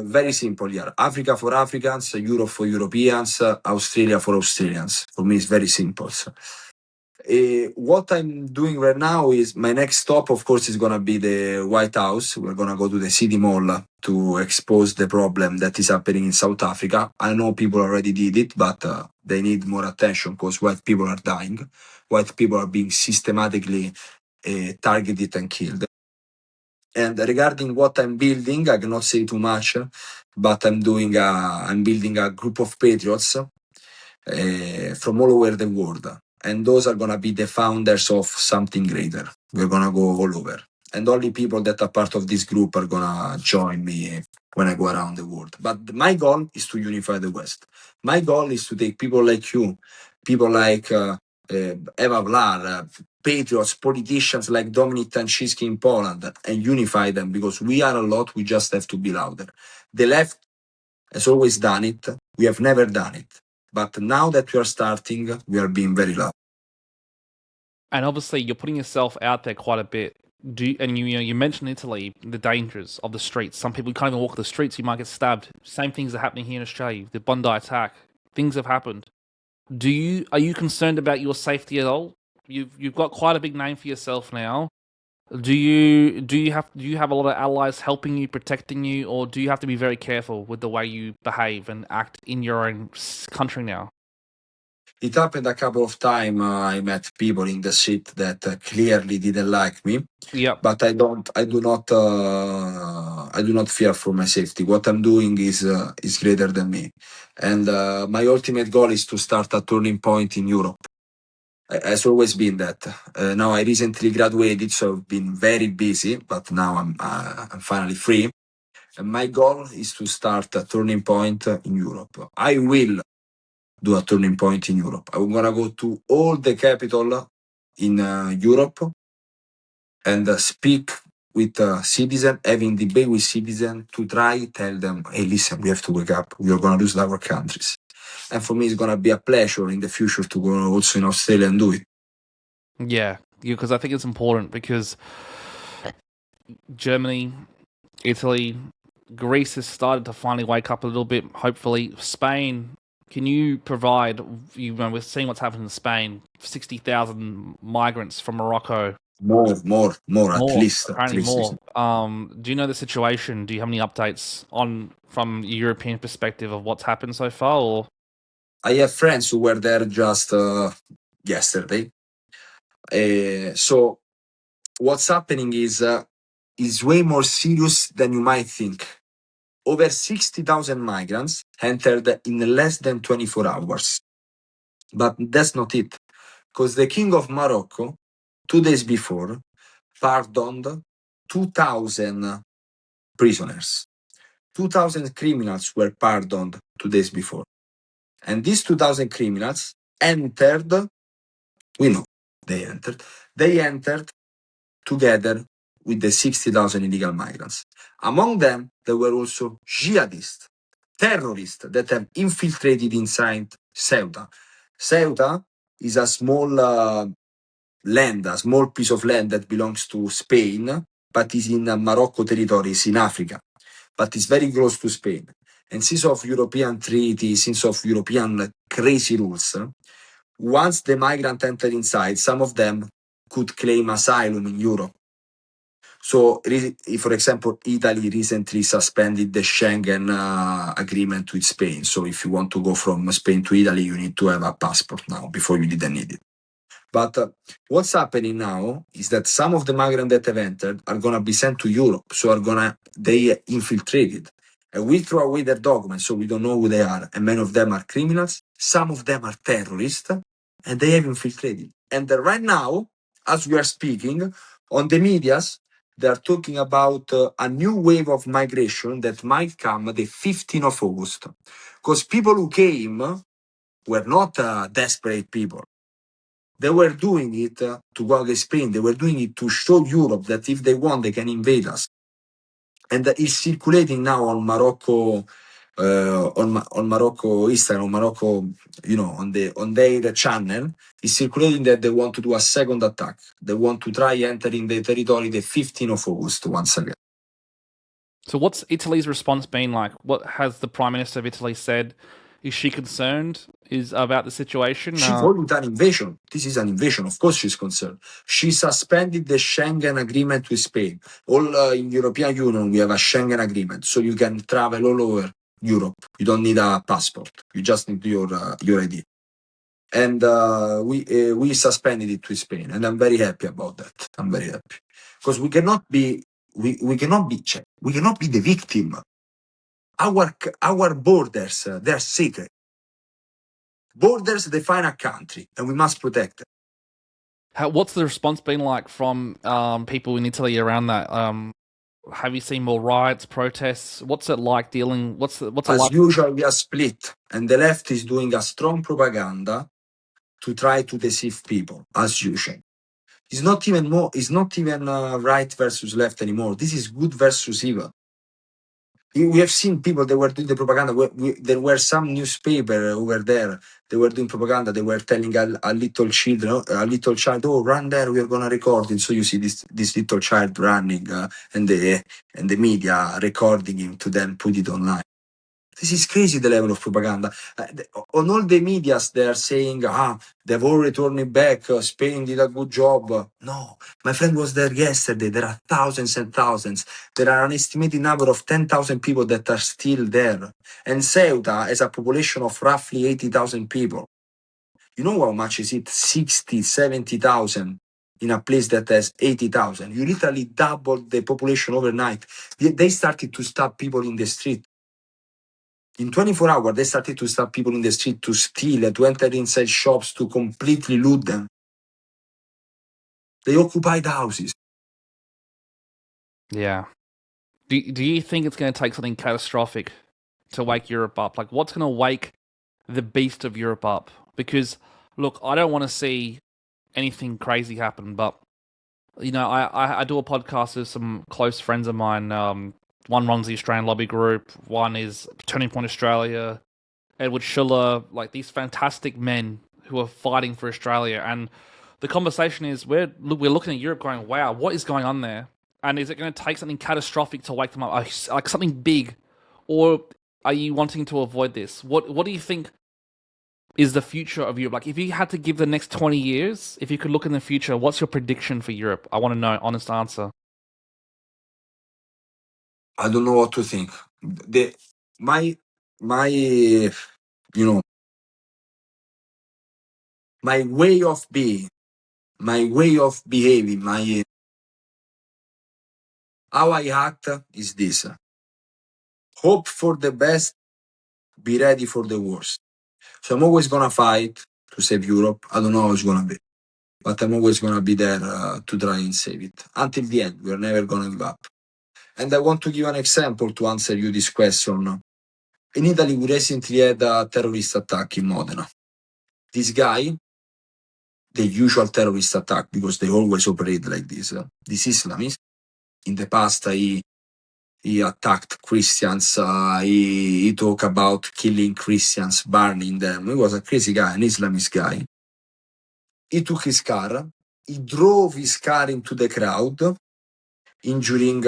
very simple here. Africa for Africans, Europe for Europeans, Australia for Australians. For me, it's very simple. What I'm doing right now is my next stop, of course, is going to be the White House. We're going to go to the City Mall to expose the problem that is happening in South Africa. I know people already did it, but they need more attention because white people are dying. White people are being systematically targeted and killed. And regarding what I'm building, I cannot say too much, but I'm building a group of patriots from all over the world. And those are going to be the founders of something greater. We're going to go all over. And only people that are part of this group are going to join me when I go around the world. But my goal is to unify the West. My goal is to take people like you, people like Eva Vlar, patriots, politicians like Dominic Tanchisky in Poland, and unify them because we are a lot, we just have to be louder. The left has always done it. We have never done it. But now that we are starting, we are being very loud. And obviously, you're putting yourself out there quite a bit. you mentioned Italy, the dangers of the streets. Some people can't even walk the streets. You might get stabbed. Same things are happening here in Australia. The Bondi attack. Things have happened. Are you concerned about your safety at all? You've got quite a big name for yourself now. Do you have a lot of allies helping you, protecting you, or do you have to be very careful with the way you behave and act in your own country now? It happened a couple of times. I met people in the street that clearly didn't like me, Yep. but I do not fear for my safety. What I'm doing is greater than me, and my ultimate goal is to start a turning point in Europe. Has always been that. Now I recently graduated, so I've been very busy, but now I'm finally free. And my goal is to start a turning point in Europe. I will do a turning point in Europe. I'm gonna go to all the capital in Europe and speak with citizens, having debate with citizens to try tell them, hey, listen, we have to wake up. We are gonna lose our countries. And for me, it's gonna be a pleasure in the future to go also in Australia and do it. Yeah, because I think it's important because Germany, Italy, Greece has started to finally wake up a little bit. Hopefully, Spain. Can you provide? We're seeing what's happening in Spain. 60,000 migrants from Morocco. More, at More, least, apparently more. Do you know the situation? Do you have any updates from a European perspective of what's happened so far? Or I have friends who were there just yesterday. So what's happening is way more serious than you might think. Over 60,000 migrants entered in less than 24 hours. But that's not it, because the king of Morocco, 2 days before, pardoned 2,000 prisoners. 2,000 criminals were pardoned 2 days before. And these 2,000 criminals entered, we know they entered together with the 60,000 illegal migrants. Among them, there were also jihadists, terrorists that have infiltrated inside Ceuta. Ceuta is a small land, a small piece of land that belongs to Spain, but is in Morocco territory, is in Africa, but is very close to Spain. And since of European treaties, since of European crazy rules, once the migrant entered inside, some of them could claim asylum in Europe. So, for example, Italy recently suspended the Schengen agreement with Spain. So, if you want to go from Spain to Italy, you need to have a passport now. Before you didn't need it. But what's happening now is that some of the migrants that have entered are gonna be sent to Europe. So they infiltrated. And we throw away their documents, so we don't know who they are. And many of them are criminals. Some of them are terrorists, and they have infiltrated. And right now, as we are speaking, on the medias, they are talking about a new wave of migration that might come the 15th of August. Because people who came were not desperate people. They were doing it to go against Spain. They were doing it to show Europe that if they want, they can invade us. And it's circulating now on Morocco, on Morocco Instagram, on Morocco, on their channel. It's circulating that they want to do a second attack. They want to try entering the territory the 15th of August once again. so, what's Italy's response been like? What has the Prime Minister of Italy said? Is she concerned about the situation? She called it an invasion. This is an invasion. Of course, she's concerned. She suspended the Schengen agreement with Spain. All in European Union, we have a Schengen agreement, so you can travel all over Europe. You don't need a passport. You just need your ID. And we suspended it with Spain, and I'm very happy about that. I'm very happy because we cannot be the victim. Our borders they're sacred. Borders define a country, and we must protect them. What's the response been like from people in Italy around that? Have you seen more riots, protests? What's it like dealing? What's it As like? usual, we are split, and the left is doing a strong propaganda to try to deceive people, as usual. It's not even right versus left anymore. This is good versus evil. We have seen people that were doing the propaganda. There were some newspaper over there. They were doing propaganda. They were telling a little child, "Oh, run there. We are gonna record it." So you see this little child running, and the media recording him to then put it online. This is crazy, the level of propaganda. On all the medias, they are saying, they've all returned back, Spain did a good job. No, my friend was there yesterday. There are thousands and thousands. There are an estimated number of 10,000 people that are still there. And Ceuta has a population of roughly 80,000 people. You know how much is it? 60, 70,000 in a place that has 80,000. You literally doubled the population overnight. They started to stop people in the street. In 24 hours, they started to stop people in the street, to steal, to enter inside shops, to completely loot them. They occupied houses. Yeah. Do you think it's going to take something catastrophic to wake Europe up? Like, what's going to wake the beast of Europe up? Because, look, I don't want to see anything crazy happen, but, you know, I do a podcast with some close friends of mine. One runs the Australian Lobby Group, one is Turning Point Australia, Edward Schiller, like these fantastic men who are fighting for Australia. And the conversation is, we're looking at Europe going, wow, what is going on there? And is it going to take something catastrophic to wake them up, like something big? Or are you wanting to avoid this? What do you think is the future of Europe? Like, if you had to give the next 20 years, if you could look in the future, what's your prediction for Europe? I want to know, honest answer. I don't know what to think. My you know, my way of being, my way of behaving, how I act is this: hope for the best, be ready for the worst. So I'm always gonna fight to save Europe. I don't know how it's gonna be, but I'm always gonna be there to try and save it until the end. We're never gonna give up. And I want to give an example to answer you this question. In Italy, we recently had a terrorist attack in Modena. This guy, the usual terrorist attack, because they always operate like this Islamist, in the past he attacked Christians, he talked about killing Christians, burning them. He was a crazy guy, an Islamist guy. He took his car, he drove his car into the crowd, injuring,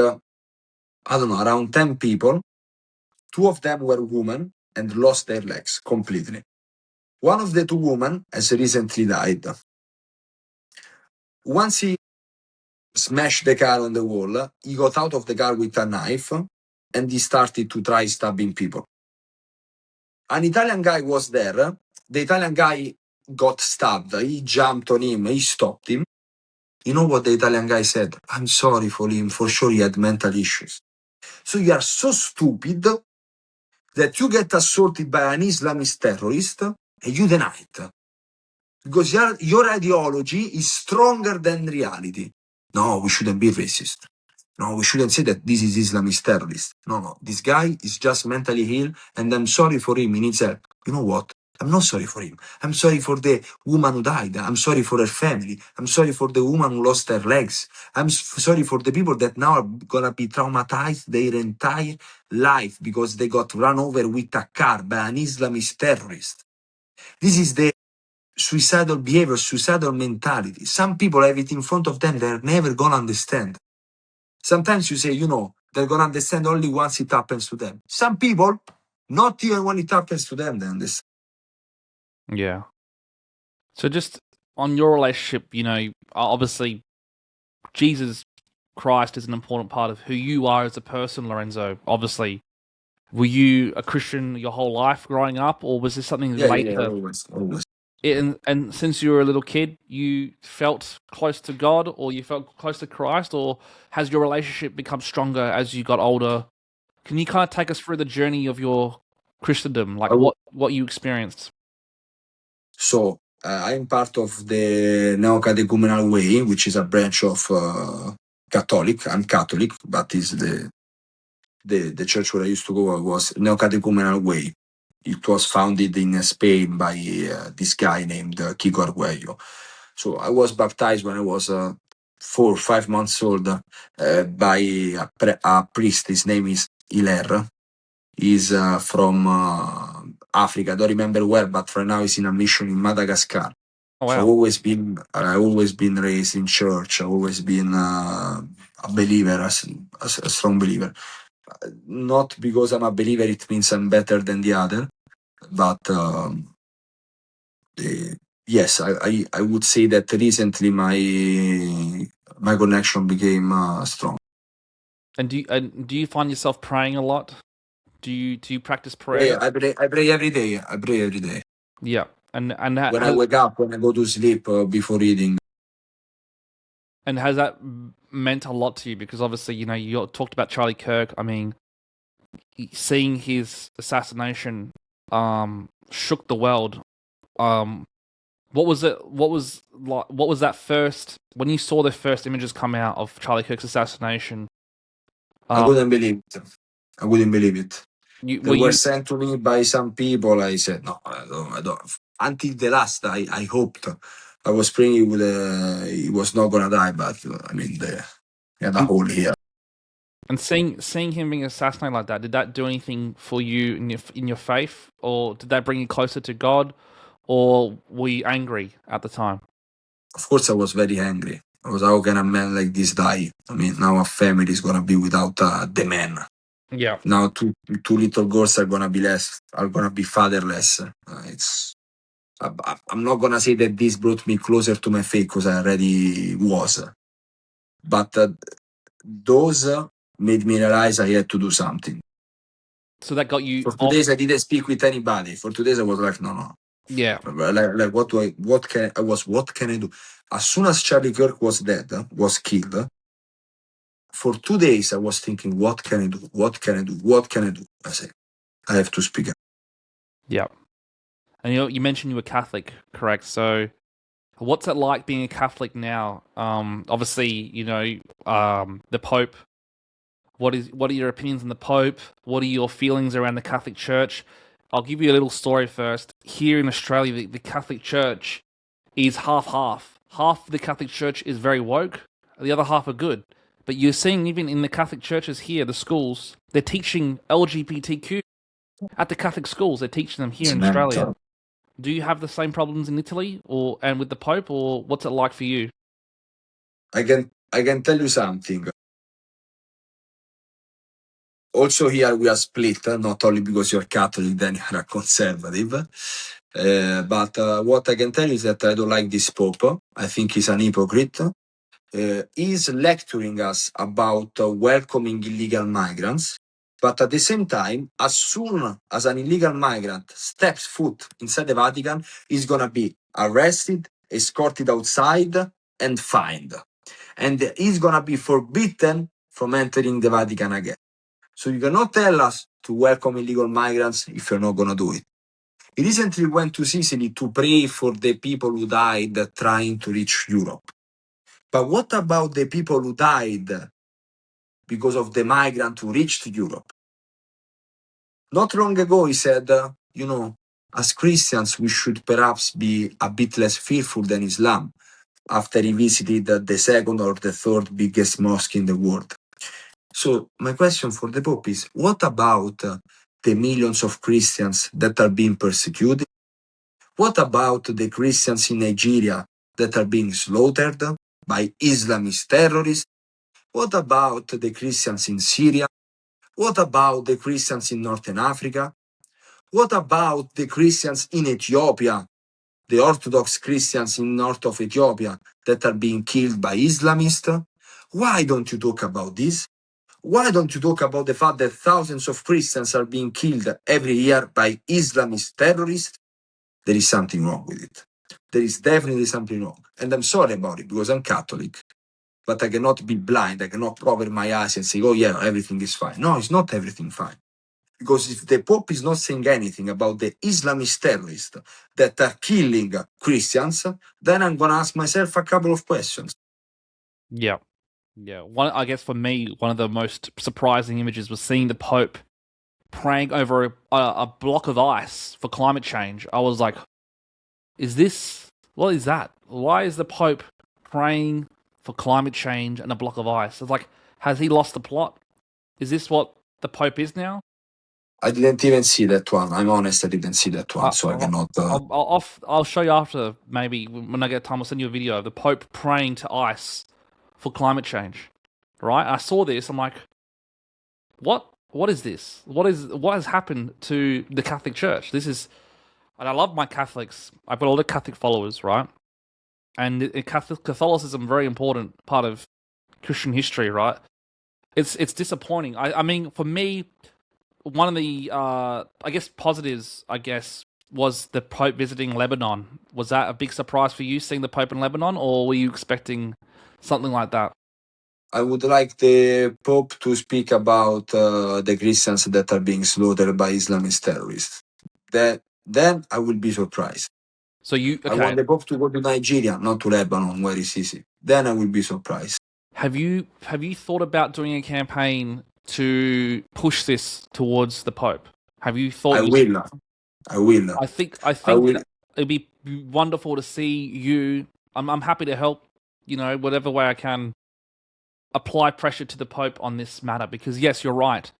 around 10 people. 2 of them were women and lost their legs completely. One of the 2 women has recently died. Once he smashed the car on the wall, he got out of the car with a knife and he started to try stabbing people. An Italian guy was there. The Italian guy got stabbed. He jumped on him. He stopped him. You know what the Italian guy said? I'm sorry for him. For sure he had mental issues. So you are so stupid that you get assaulted by an Islamist terrorist and you deny it. Because your ideology is stronger than reality. No, we shouldn't be racist. No, we shouldn't say that this is Islamist terrorist. No. This guy is just mentally ill and I'm sorry for him. He needs help. You know what? I'm not sorry for him. I'm sorry for the woman who died. I'm sorry for her family. I'm sorry for the woman who lost her legs. I'm sorry for the people that now are gonna be traumatized their entire life because they got run over with a car by an Islamist terrorist. This is the suicidal behavior, suicidal mentality. Some people have it in front of them. They're never gonna understand. Sometimes you say, they're gonna understand only once it happens to them. Some people, not even when it happens to them, they understand. Yeah. So just on your relationship, obviously Jesus Christ is an important part of who you are as a person, Lorenzo. Obviously, were you a Christian your whole life growing up, or was this something later? Yeah, always. And since you were a little kid, you felt close to God, or you felt close to Christ, or has your relationship become stronger as you got older? Can you kind of take us through the journey of your Christendom, like what you experienced? So I'm part of the Neo-Catechumenal Way, which is a branch of Catholic. I'm Catholic, but is the church where I used to go was Neo-Catechumenal Way. It was founded in Spain by this guy named Kiko Arguello. So I was baptized when I was 4 or 5 months old by a priest. His name is Hilaire. He's from Africa. I don't remember where, but right now he's in a mission in Madagascar. Oh So wow. I've always been raised in church. I've always been a believer, a strong believer. Not because I'm a believer, it means I'm better than the other, but yes, I would say that recently my connection became strong. And do you find yourself praying a lot? Do you practice prayer? I pray every day. I pray every day. Yeah. And When I wake up, when I go to sleep, before eating. has that meant a lot to you? Because obviously, you talked about Charlie Kirk. I mean, seeing his assassination shook the world. What was it? What was like? What was that first when you saw the first images come out of Charlie Kirk's assassination? I couldn't believe it. I wouldn't believe it. They Were were you sent to me by some people. I said, no, I don't. Until the last, I hoped. I was praying he was not gonna die, but I mean, he had a and, hole here. and seeing him being assassinated like that? Did that do anything for you in your faith, or did that bring you closer to God, or were you angry at the time? Of course, I was very angry. I was, how can a man like this die? I mean, now a family is gonna be without the man. Yeah. Now two little girls are gonna be fatherless. I'm not gonna say that this brought me closer to my faith because I already was, but those made me realize I had to do something. So that got you For 2 off. days, I didn't speak with anybody. For 2 days, I was like, no. Yeah. Like what can I do? As soon as Charlie Kirk was dead, was killed, for 2 days I was thinking, what can I do? What can I do? What can I do? I said, I have to speak up. Yeah. And you mentioned you were Catholic, correct? So what's it like being a Catholic now? Obviously, the Pope. What are your opinions on the Pope? What are your feelings around the Catholic Church? I'll give you a little story first. Here in Australia, the Catholic Church is half-half. Half the Catholic Church is very woke, the other half are good. But you're seeing even in the Catholic churches here, the schools, they're teaching LGBTQ at the Catholic schools. They're teaching them here It's in Australia. mental. Do you have the same problems in Italy, and with the Pope, or what's it like for you? I can tell you something. Also here we are split, not only because you're Catholic, then you're a conservative. But what I can tell you is that I don't like this Pope. I think he's an hypocrite. He's lecturing us about welcoming illegal migrants, but at the same time, as soon as an illegal migrant steps foot inside the Vatican, he's gonna be arrested, escorted outside, and fined. And he's gonna be forbidden from entering the Vatican again. So you cannot tell us to welcome illegal migrants if you're not gonna do it. He recently went to Sicily to pray for the people who died trying to reach Europe. But what about the people who died because of the migrant who reached Europe? Not long ago, he said, as Christians, we should perhaps be a bit less fearful than Islam after he visited the second or the third biggest mosque in the world. So, my question for the Pope is, what about the millions of Christians that are being persecuted? What about the Christians in Nigeria that are being slaughtered by Islamist terrorists? What about the Christians in Syria? What about the Christians in Northern Africa? What about the Christians in Ethiopia, the Orthodox Christians in north of Ethiopia that are being killed by Islamists? Why don't you talk about this? Why don't you talk about the fact that thousands of Christians are being killed every year by Islamist terrorists? There is something wrong with it. There is definitely something wrong. And I'm sorry about it because I'm Catholic. But I cannot be blind. I cannot cover my eyes and say, oh, yeah, everything is fine. No, it's not everything fine. Because if the Pope is not saying anything about the Islamist terrorists that are killing Christians, then I'm going to ask myself a couple of questions. Yeah. Yeah. I guess for me, one of the most surprising images was seeing the Pope praying over a block of ice for climate change. I was like, what is that? Why is the Pope praying for climate change and a block of ice? It's like, has he lost the plot? Is this what the Pope is now? I didn't even see that one. I'm honest, I didn't see that one, so I cannot. I'll show you after, maybe when I get time. I'll send you a video of the Pope praying to ice for climate change. Right? I saw this. I'm like, what? What is this? What has happened to the Catholic Church? This is, and I love my Catholics. I've got a lot of Catholic followers, right? And Catholicism, very important part of Christian history, right? It's disappointing. I mean, for me, one of the I guess positives, was the Pope visiting Lebanon. Was that a big surprise for you, seeing the Pope in Lebanon, or were you expecting something like that? I would like the Pope to speak about the Christians that are being slaughtered by Islamist terrorists. Then I will be surprised. So you I want the Pope to go to Nigeria, not to Lebanon, where is easy. Then I will be surprised. Have you thought about doing a campaign to push this towards the Pope? Have you thought? I will. I think will. It'd be wonderful to see you. I'm happy to help. Whatever way I can, apply pressure to the Pope on this matter, because yes, you're right.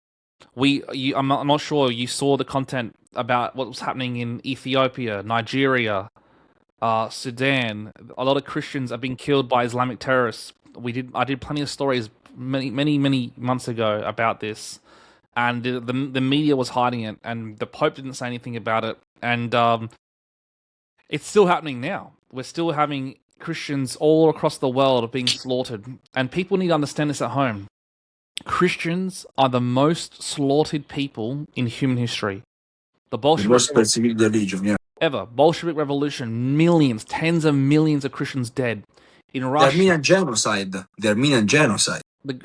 I'm not sure you saw the content about what was happening in Ethiopia, Nigeria, Sudan. A lot of Christians are being killed by Islamic terrorists. I did plenty of stories many months ago about this, and the media was hiding it, and the Pope didn't say anything about it, and it's still happening now. We're still having Christians all across the world being slaughtered, and people need to understand this at home. Christians are the most slaughtered people in human history. The most persecuted religion, yeah. Ever. Bolshevik Revolution, millions, tens of millions of Christians dead. In Russia, the Armenian genocide. The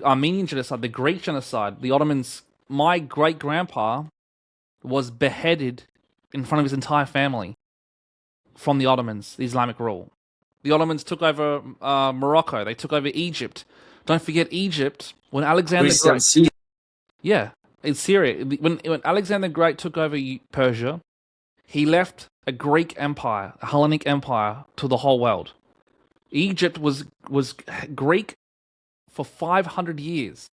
Armenian genocide, the Greek genocide, the Ottomans. My great-grandpa was beheaded in front of his entire family from the Ottomans, the Islamic rule. The Ottomans took over Morocco. They took over Egypt. Don't forget Egypt, when Alexander the Great... Yeah, in Syria. When Alexander the Great took over Persia, he left a Greek empire, a Hellenic empire, to the whole world. Egypt was Greek for 500 years.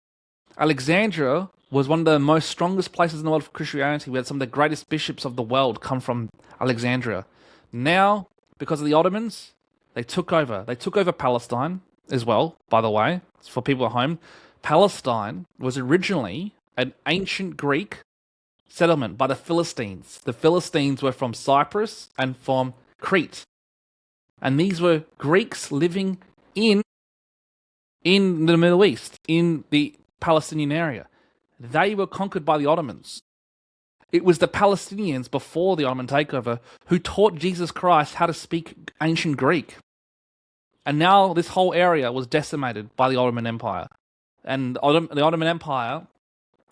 Alexandria was one of the most strongest places in the world for Christianity. We had some of the greatest bishops of the world come from Alexandria. Now, because of the Ottomans, they took over. They took over Palestine as well, by the way, for people at home. Palestine was originally an ancient Greek settlement by the Philistines. The Philistines were from Cyprus and from Crete. And these were Greeks living in the Middle East, in the Palestinian area. They were conquered by the Ottomans. It was the Palestinians before the Ottoman takeover who taught Jesus Christ how to speak ancient Greek. And now this whole area was decimated by the Ottoman Empire. And the Ottoman Empire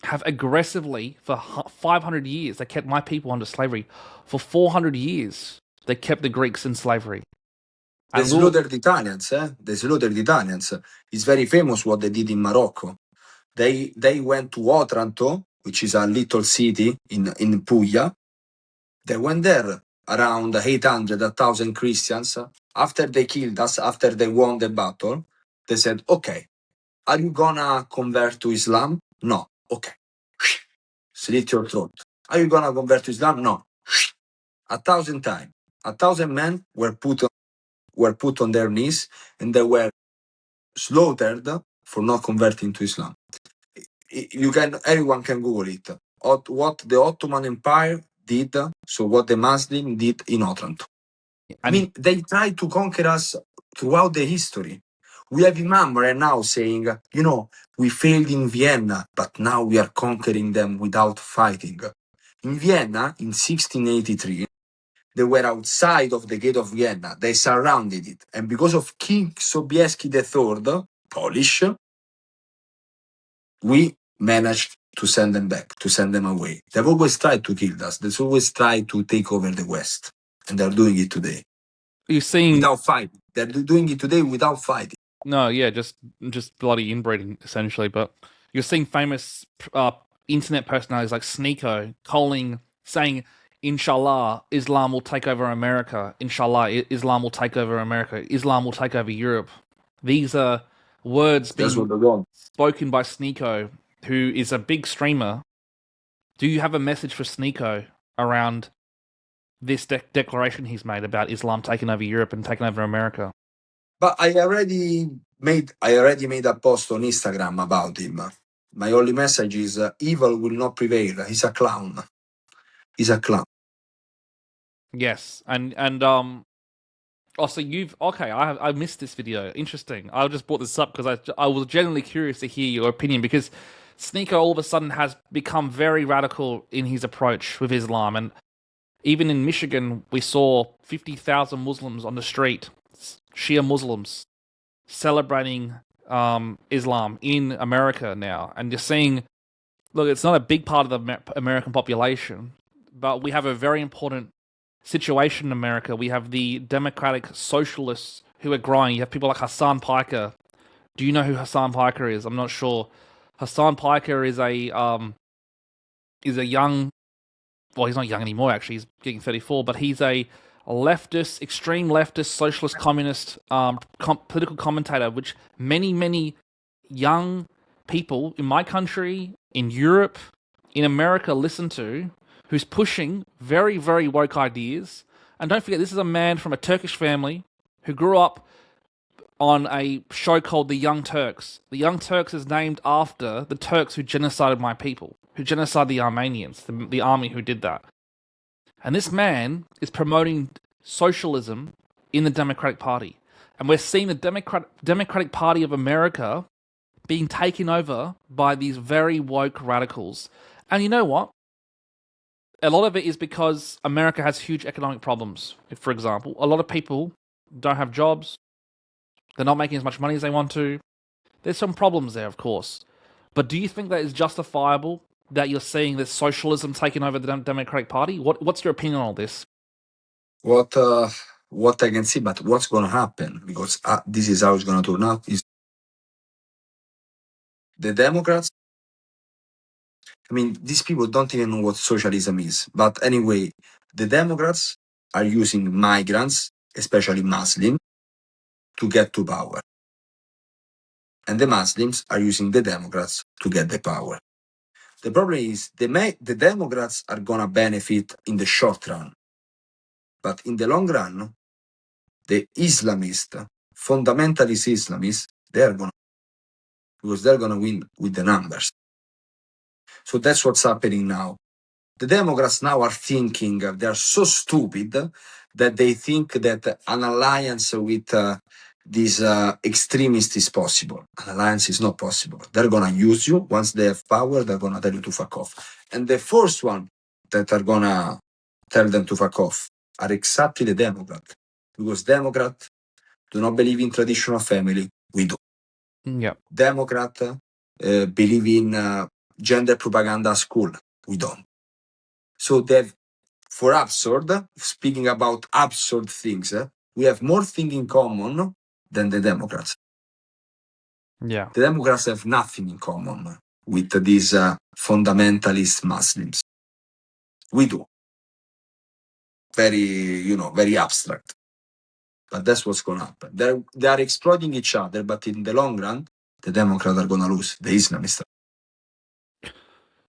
have aggressively, for 500 years, they kept my people under slavery. For 400 years, they kept the Greeks in slavery. They slaughtered Italians, They slaughtered Italians. It's very famous what they did in Morocco. They went to Otranto, which is a little city in Puglia. They went there, around 800, 1,000 Christians. After they killed us, after they won the battle, they said, okay, are you gonna convert to Islam? No. Okay. Slit your throat. Are you gonna convert to Islam? No. 1,000 times. 1,000 men were put on their knees, and they were slaughtered for not converting to Islam. Everyone can Google it. What the Ottoman Empire did, so what the Muslim did in Otranto. I mean, they tried to conquer us throughout the history. We have Imam right now saying, we failed in Vienna, but now we are conquering them without fighting. In Vienna, in 1683, they were outside of the gate of Vienna. They surrounded it. And because of King Sobieski III, Polish, we managed to send them back, to send them away. They've always tried to kill us. They've always tried to take over the West. And they're doing it today. You're seeing... without fighting. They're doing it today without fighting. No, yeah, just bloody inbreeding, essentially. But you're seeing famous internet personalities like Sneeko saying, Inshallah, Islam will take over America. Inshallah, Islam will take over America. Islam will take over Europe. These are words being spoken by Sneeko, who is a big streamer Do you have a message for Sneeko around this declaration he's made about Islam taking over Europe and taking over America? But I already made a post on Instagram about him. My only message is evil will not prevail. He's a clown. He's a clown. Yes, and oh, so I missed this video. Interesting. I just brought this up because I was genuinely curious to hear your opinion, because Sneeko all of a sudden has become very radical in his approach with Islam, and even in Michigan we saw 50,000 Muslims on the street, Shia Muslims, celebrating Islam in America now, and you're seeing, look, it's not a big part of the American population, but we have a very important situation in America. We have the democratic socialists who are growing. You have people like Hassan Piker. Do you know who Hassan Piker is? I'm not sure. Hassan Piker is a young, well, he's not young anymore, actually. He's getting 34, but he's a leftist, extreme leftist, socialist, communist political commentator, which many young people in my country, in Europe, in America listen to, who's pushing very woke ideas. And don't forget, this is a man from a Turkish family who grew up on a show called The Young Turks. The Young Turks is named after the Turks who genocided my people, who genocided the Armenians, the army who did that. And this man is promoting socialism in the Democratic Party. And we're seeing the Democratic Party of America being taken over by these very woke radicals. And you know what? A lot of it is because America has huge economic problems. For example, a lot of people don't have jobs. They're not making as much money as they want to. There's some problems there, of course. But do you think that is justifiable, that you're seeing this socialism taking over the Democratic Party? What's your opinion on this? What I can see, but what's going to happen, because this is how it's going to turn out, is the Democrats, I mean, these people don't even know what socialism is. But anyway, the Democrats are using migrants, especially Muslims, to get to power. And the Muslims are using the Democrats to get the power. The problem is the Democrats are going to benefit in the short run. But in the long run, the Islamists, fundamentalist Islamists, they're going to win with the numbers. So that's what's happening now. The Democrats now are thinking, they are so stupid that they think that an alliance with these extremists is possible. An alliance is not possible. They're going to use you. Once they have power, they're going to tell you to fuck off. And the first one that are going to tell them to fuck off are exactly the Democrats. Because Democrats do not believe in traditional family. We do. Yeah. Democrats believe in gender propaganda at school. We don't. So they've, for absurd, speaking about absurd things, we have more things in common than the Democrats. Yeah. The Democrats have nothing in common with these fundamentalist Muslims. We do. Very abstract. But that's what's going to happen. They are exploiting each other, but in the long run, the Democrats are going to lose. The Islamists.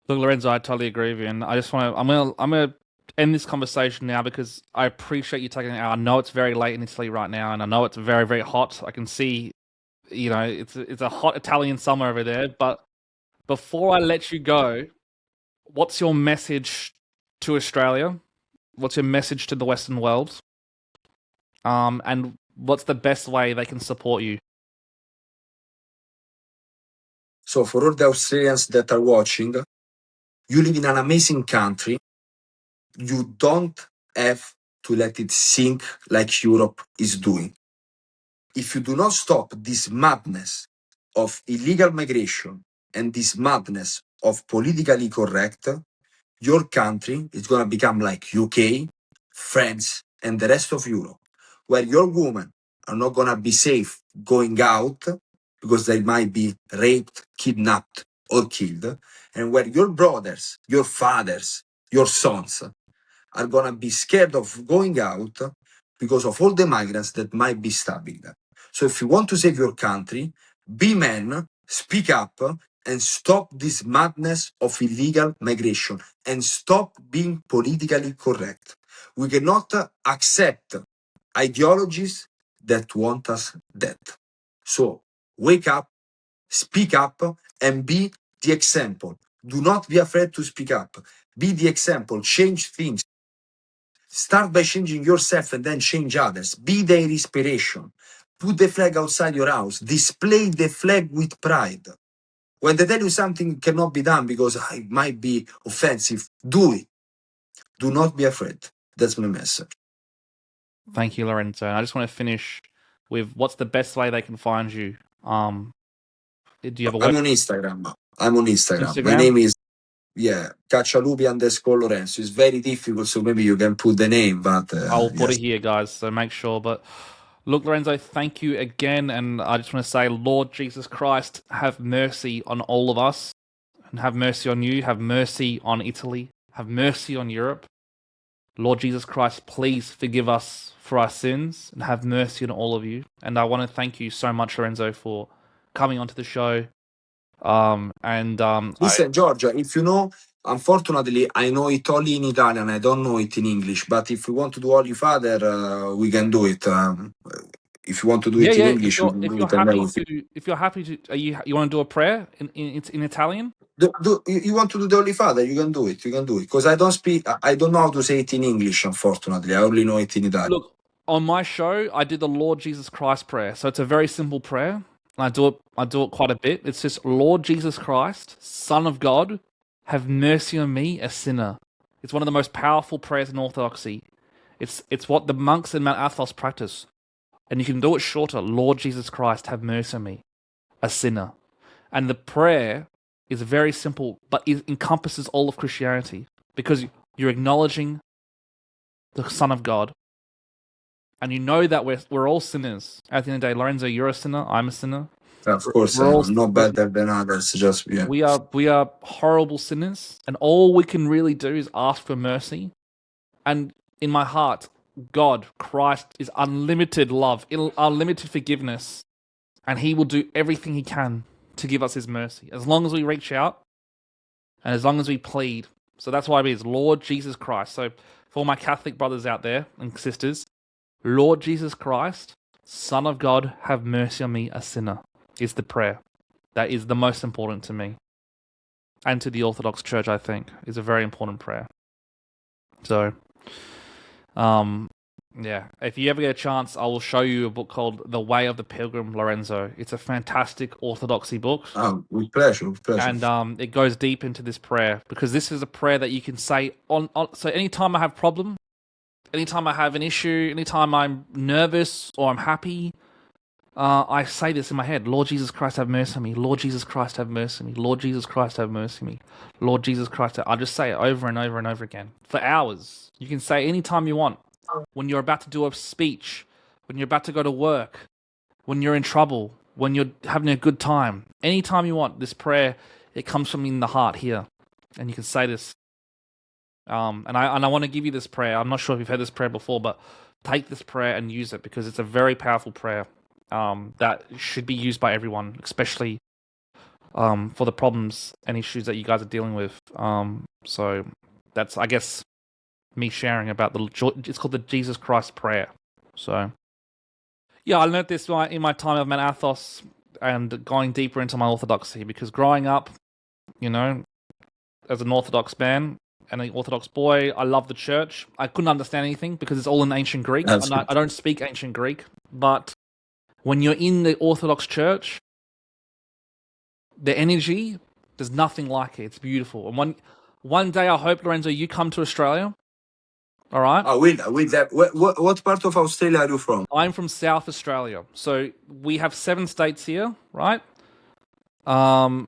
Look, Lorenzo, I totally agree with you, and I just want to. I'm gonna end this conversation now, because I appreciate you taking it out. I know it's very late in Italy right now, and I know it's very hot. I can see, it's a hot Italian summer over there. But before I let you go, what's your message to Australia? What's your message to the Western world? And what's the best way they can support you? So for all the Australians that are watching, you live in an amazing country. You don't have to let it sink like Europe is doing. If you do not stop this madness of illegal migration and this madness of politically correct, your country is going to become like UK, France, and the rest of Europe, where your women are not going to be safe going out because they might be raped, kidnapped, or killed, and where your brothers, your fathers, your sons are going to be scared of going out because of all the migrants that might be stabbing them. So if you want to save your country, be men, speak up, and stop this madness of illegal migration and stop being politically correct. We cannot accept ideologies that want us dead. So wake up, speak up, and be the example. Do not be afraid to speak up. Be the example. Change things. Start by changing yourself and then change others. Be their inspiration. Put the flag outside your house. Display the flag with pride. When they tell you something cannot be done because it might be offensive, do it. Do not be afraid. That's my message. Thank you, Lorenzo. And I just want to finish with what's the best way they can find you? Do you have a I'm on Instagram. Instagram? My name is Caccialupi _ Lorenzo. It's very difficult, so maybe you can put the name, but I'll put it here, guys, so make sure. But look, Lorenzo, thank you again, and I just want to say, Lord Jesus Christ, have mercy on all of us, and have mercy on you, have mercy on Italy, have mercy on Europe. Lord Jesus Christ, please forgive us for our sins, and have mercy on all of you. And I want to thank you so much, Lorenzo, for coming onto the show. Listen, Giorgia, if you know, unfortunately, I know it only in Italian. I don't know it in English. But if we want to do Holy Father, we can do it. If you want to do it in English, we can do it. If you're happy to, you want to do a prayer in Italian? You want to do the Holy Father? You can do it. You can do it because I don't speak. I don't know how to say it in English. Unfortunately, I only know it in Italian. Look, on my show, I did the Lord Jesus Christ prayer. So it's a very simple prayer. I do it quite a bit. It's just, Lord Jesus Christ, Son of God, have mercy on me, a sinner. It's one of the most powerful prayers in Orthodoxy. It's what the monks in Mount Athos practice. And you can do it shorter. Lord Jesus Christ, have mercy on me, a sinner. And the prayer is very simple, but it encompasses all of Christianity because you're acknowledging the Son of God. And you know that we're all sinners. At the end of the day, Lorenzo, you're a sinner. I'm a sinner. Of course, we're all not better than others. Just we are horrible sinners, and all we can really do is ask for mercy. And in my heart, God, Christ, is unlimited love, unlimited forgiveness, and He will do everything He can to give us His mercy as long as we reach out and as long as we plead. So that's why it is Lord Jesus Christ. So for all my Catholic brothers out there and sisters, Lord Jesus Christ, Son of God, have mercy on me, a sinner, is the prayer. That is the most important to me. And to the Orthodox Church, I think, is a very important prayer. So, if you ever get a chance, I will show you a book called The Way of the Pilgrim, Lorenzo. It's a fantastic Orthodoxy book. With pleasure. And it goes deep into this prayer, because this is a prayer that you can say on so anytime I have a problem, anytime I have an issue, anytime I'm nervous or I'm happy, I say this in my head: Lord Jesus Christ, have mercy on me. Lord Jesus Christ, have mercy on me. Lord Jesus Christ, have mercy on me. Lord Jesus Christ. I just say it over and over and over again for hours. You can say anytime you want. When you're about to do a speech, when you're about to go to work, when you're in trouble, when you're having a good time, anytime you want. This prayer, it comes from in the heart here, and you can say this. And I want to give you this prayer. I'm not sure if you've heard this prayer before, but take this prayer and use it, because it's a very powerful prayer that should be used by everyone, especially for the problems and issues that you guys are dealing with. So that's, I guess, me sharing about it's called the Jesus Christ prayer. So yeah, I learned this in my time of Mount Athos and going deeper into my Orthodoxy, because growing up, as an Orthodox man and an Orthodox boy, I loved the church. I couldn't understand anything because it's all in ancient Greek. And I don't speak ancient Greek, but when you're in the Orthodox Church, the energy, there's nothing like it. It's beautiful. And one day, I hope, Lorenzo, you come to Australia. All right? I will. What part of Australia are you from? I'm from South Australia. So we have 7 states here, right? And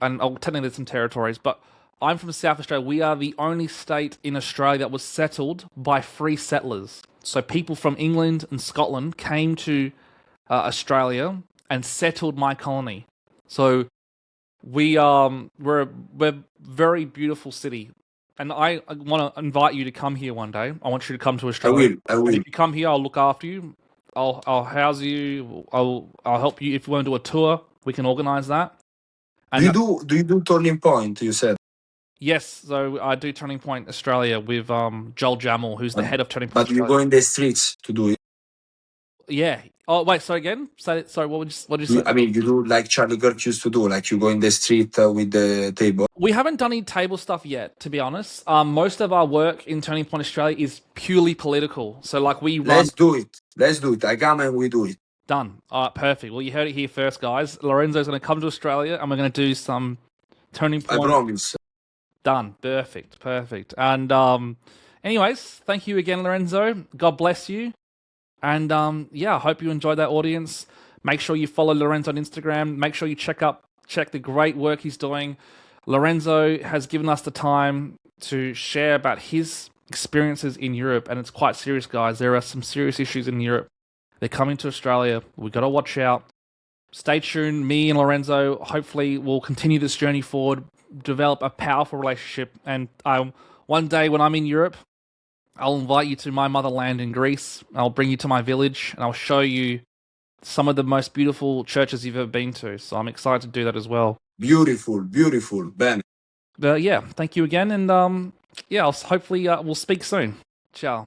technically there's some territories, but I'm from South Australia. We are the only state in Australia that was settled by free settlers. So people from England and Scotland came to Australia and settled my colony. So we're a very beautiful city, and I want to invite you to come here one day. I want you to come to Australia. I will. And if you come here, I'll look after you. I'll house you. I'll help you if you want to do a tour. We can organize that. And Do you do Turning Point? You said, yes, so I do Turning Point Australia with Joel Jamal, who's the head of Turning Point but you Australia. go in the streets to do it. Yeah. Oh wait, so again? Sorry, what did you say? I mean, you do like Charlie Kirk used to do, like you go in the street with the table. We haven't done any table stuff yet, to be honest. Most of our work in Turning Point Australia is purely political. So like we run. Let's do it. Let's do it. I come and we do it. Done. All right, perfect. Well, you heard it here first, guys. Lorenzo's going to come to Australia, and we're going to do some Turning I Point. promise. Done. Perfect. And anyways, thank you again, Lorenzo. God bless you. And yeah, I hope you enjoyed that, audience. Make sure you follow Lorenzo on Instagram. Make sure you check the great work he's doing. Lorenzo has given us the time to share about his experiences in Europe, and it's quite serious, guys. There are some serious issues in Europe. They're coming to Australia. We've got to watch out. Stay tuned. Me and Lorenzo hopefully will continue this journey forward, develop a powerful relationship, and one day when I'm in Europe, I'll invite you to my motherland in Greece. I'll bring you to my village, and I'll show you some of the most beautiful churches you've ever been to. So I'm excited to do that as well. Beautiful, Ben. But yeah, thank you again, and yeah, hopefully we'll speak soon. Ciao.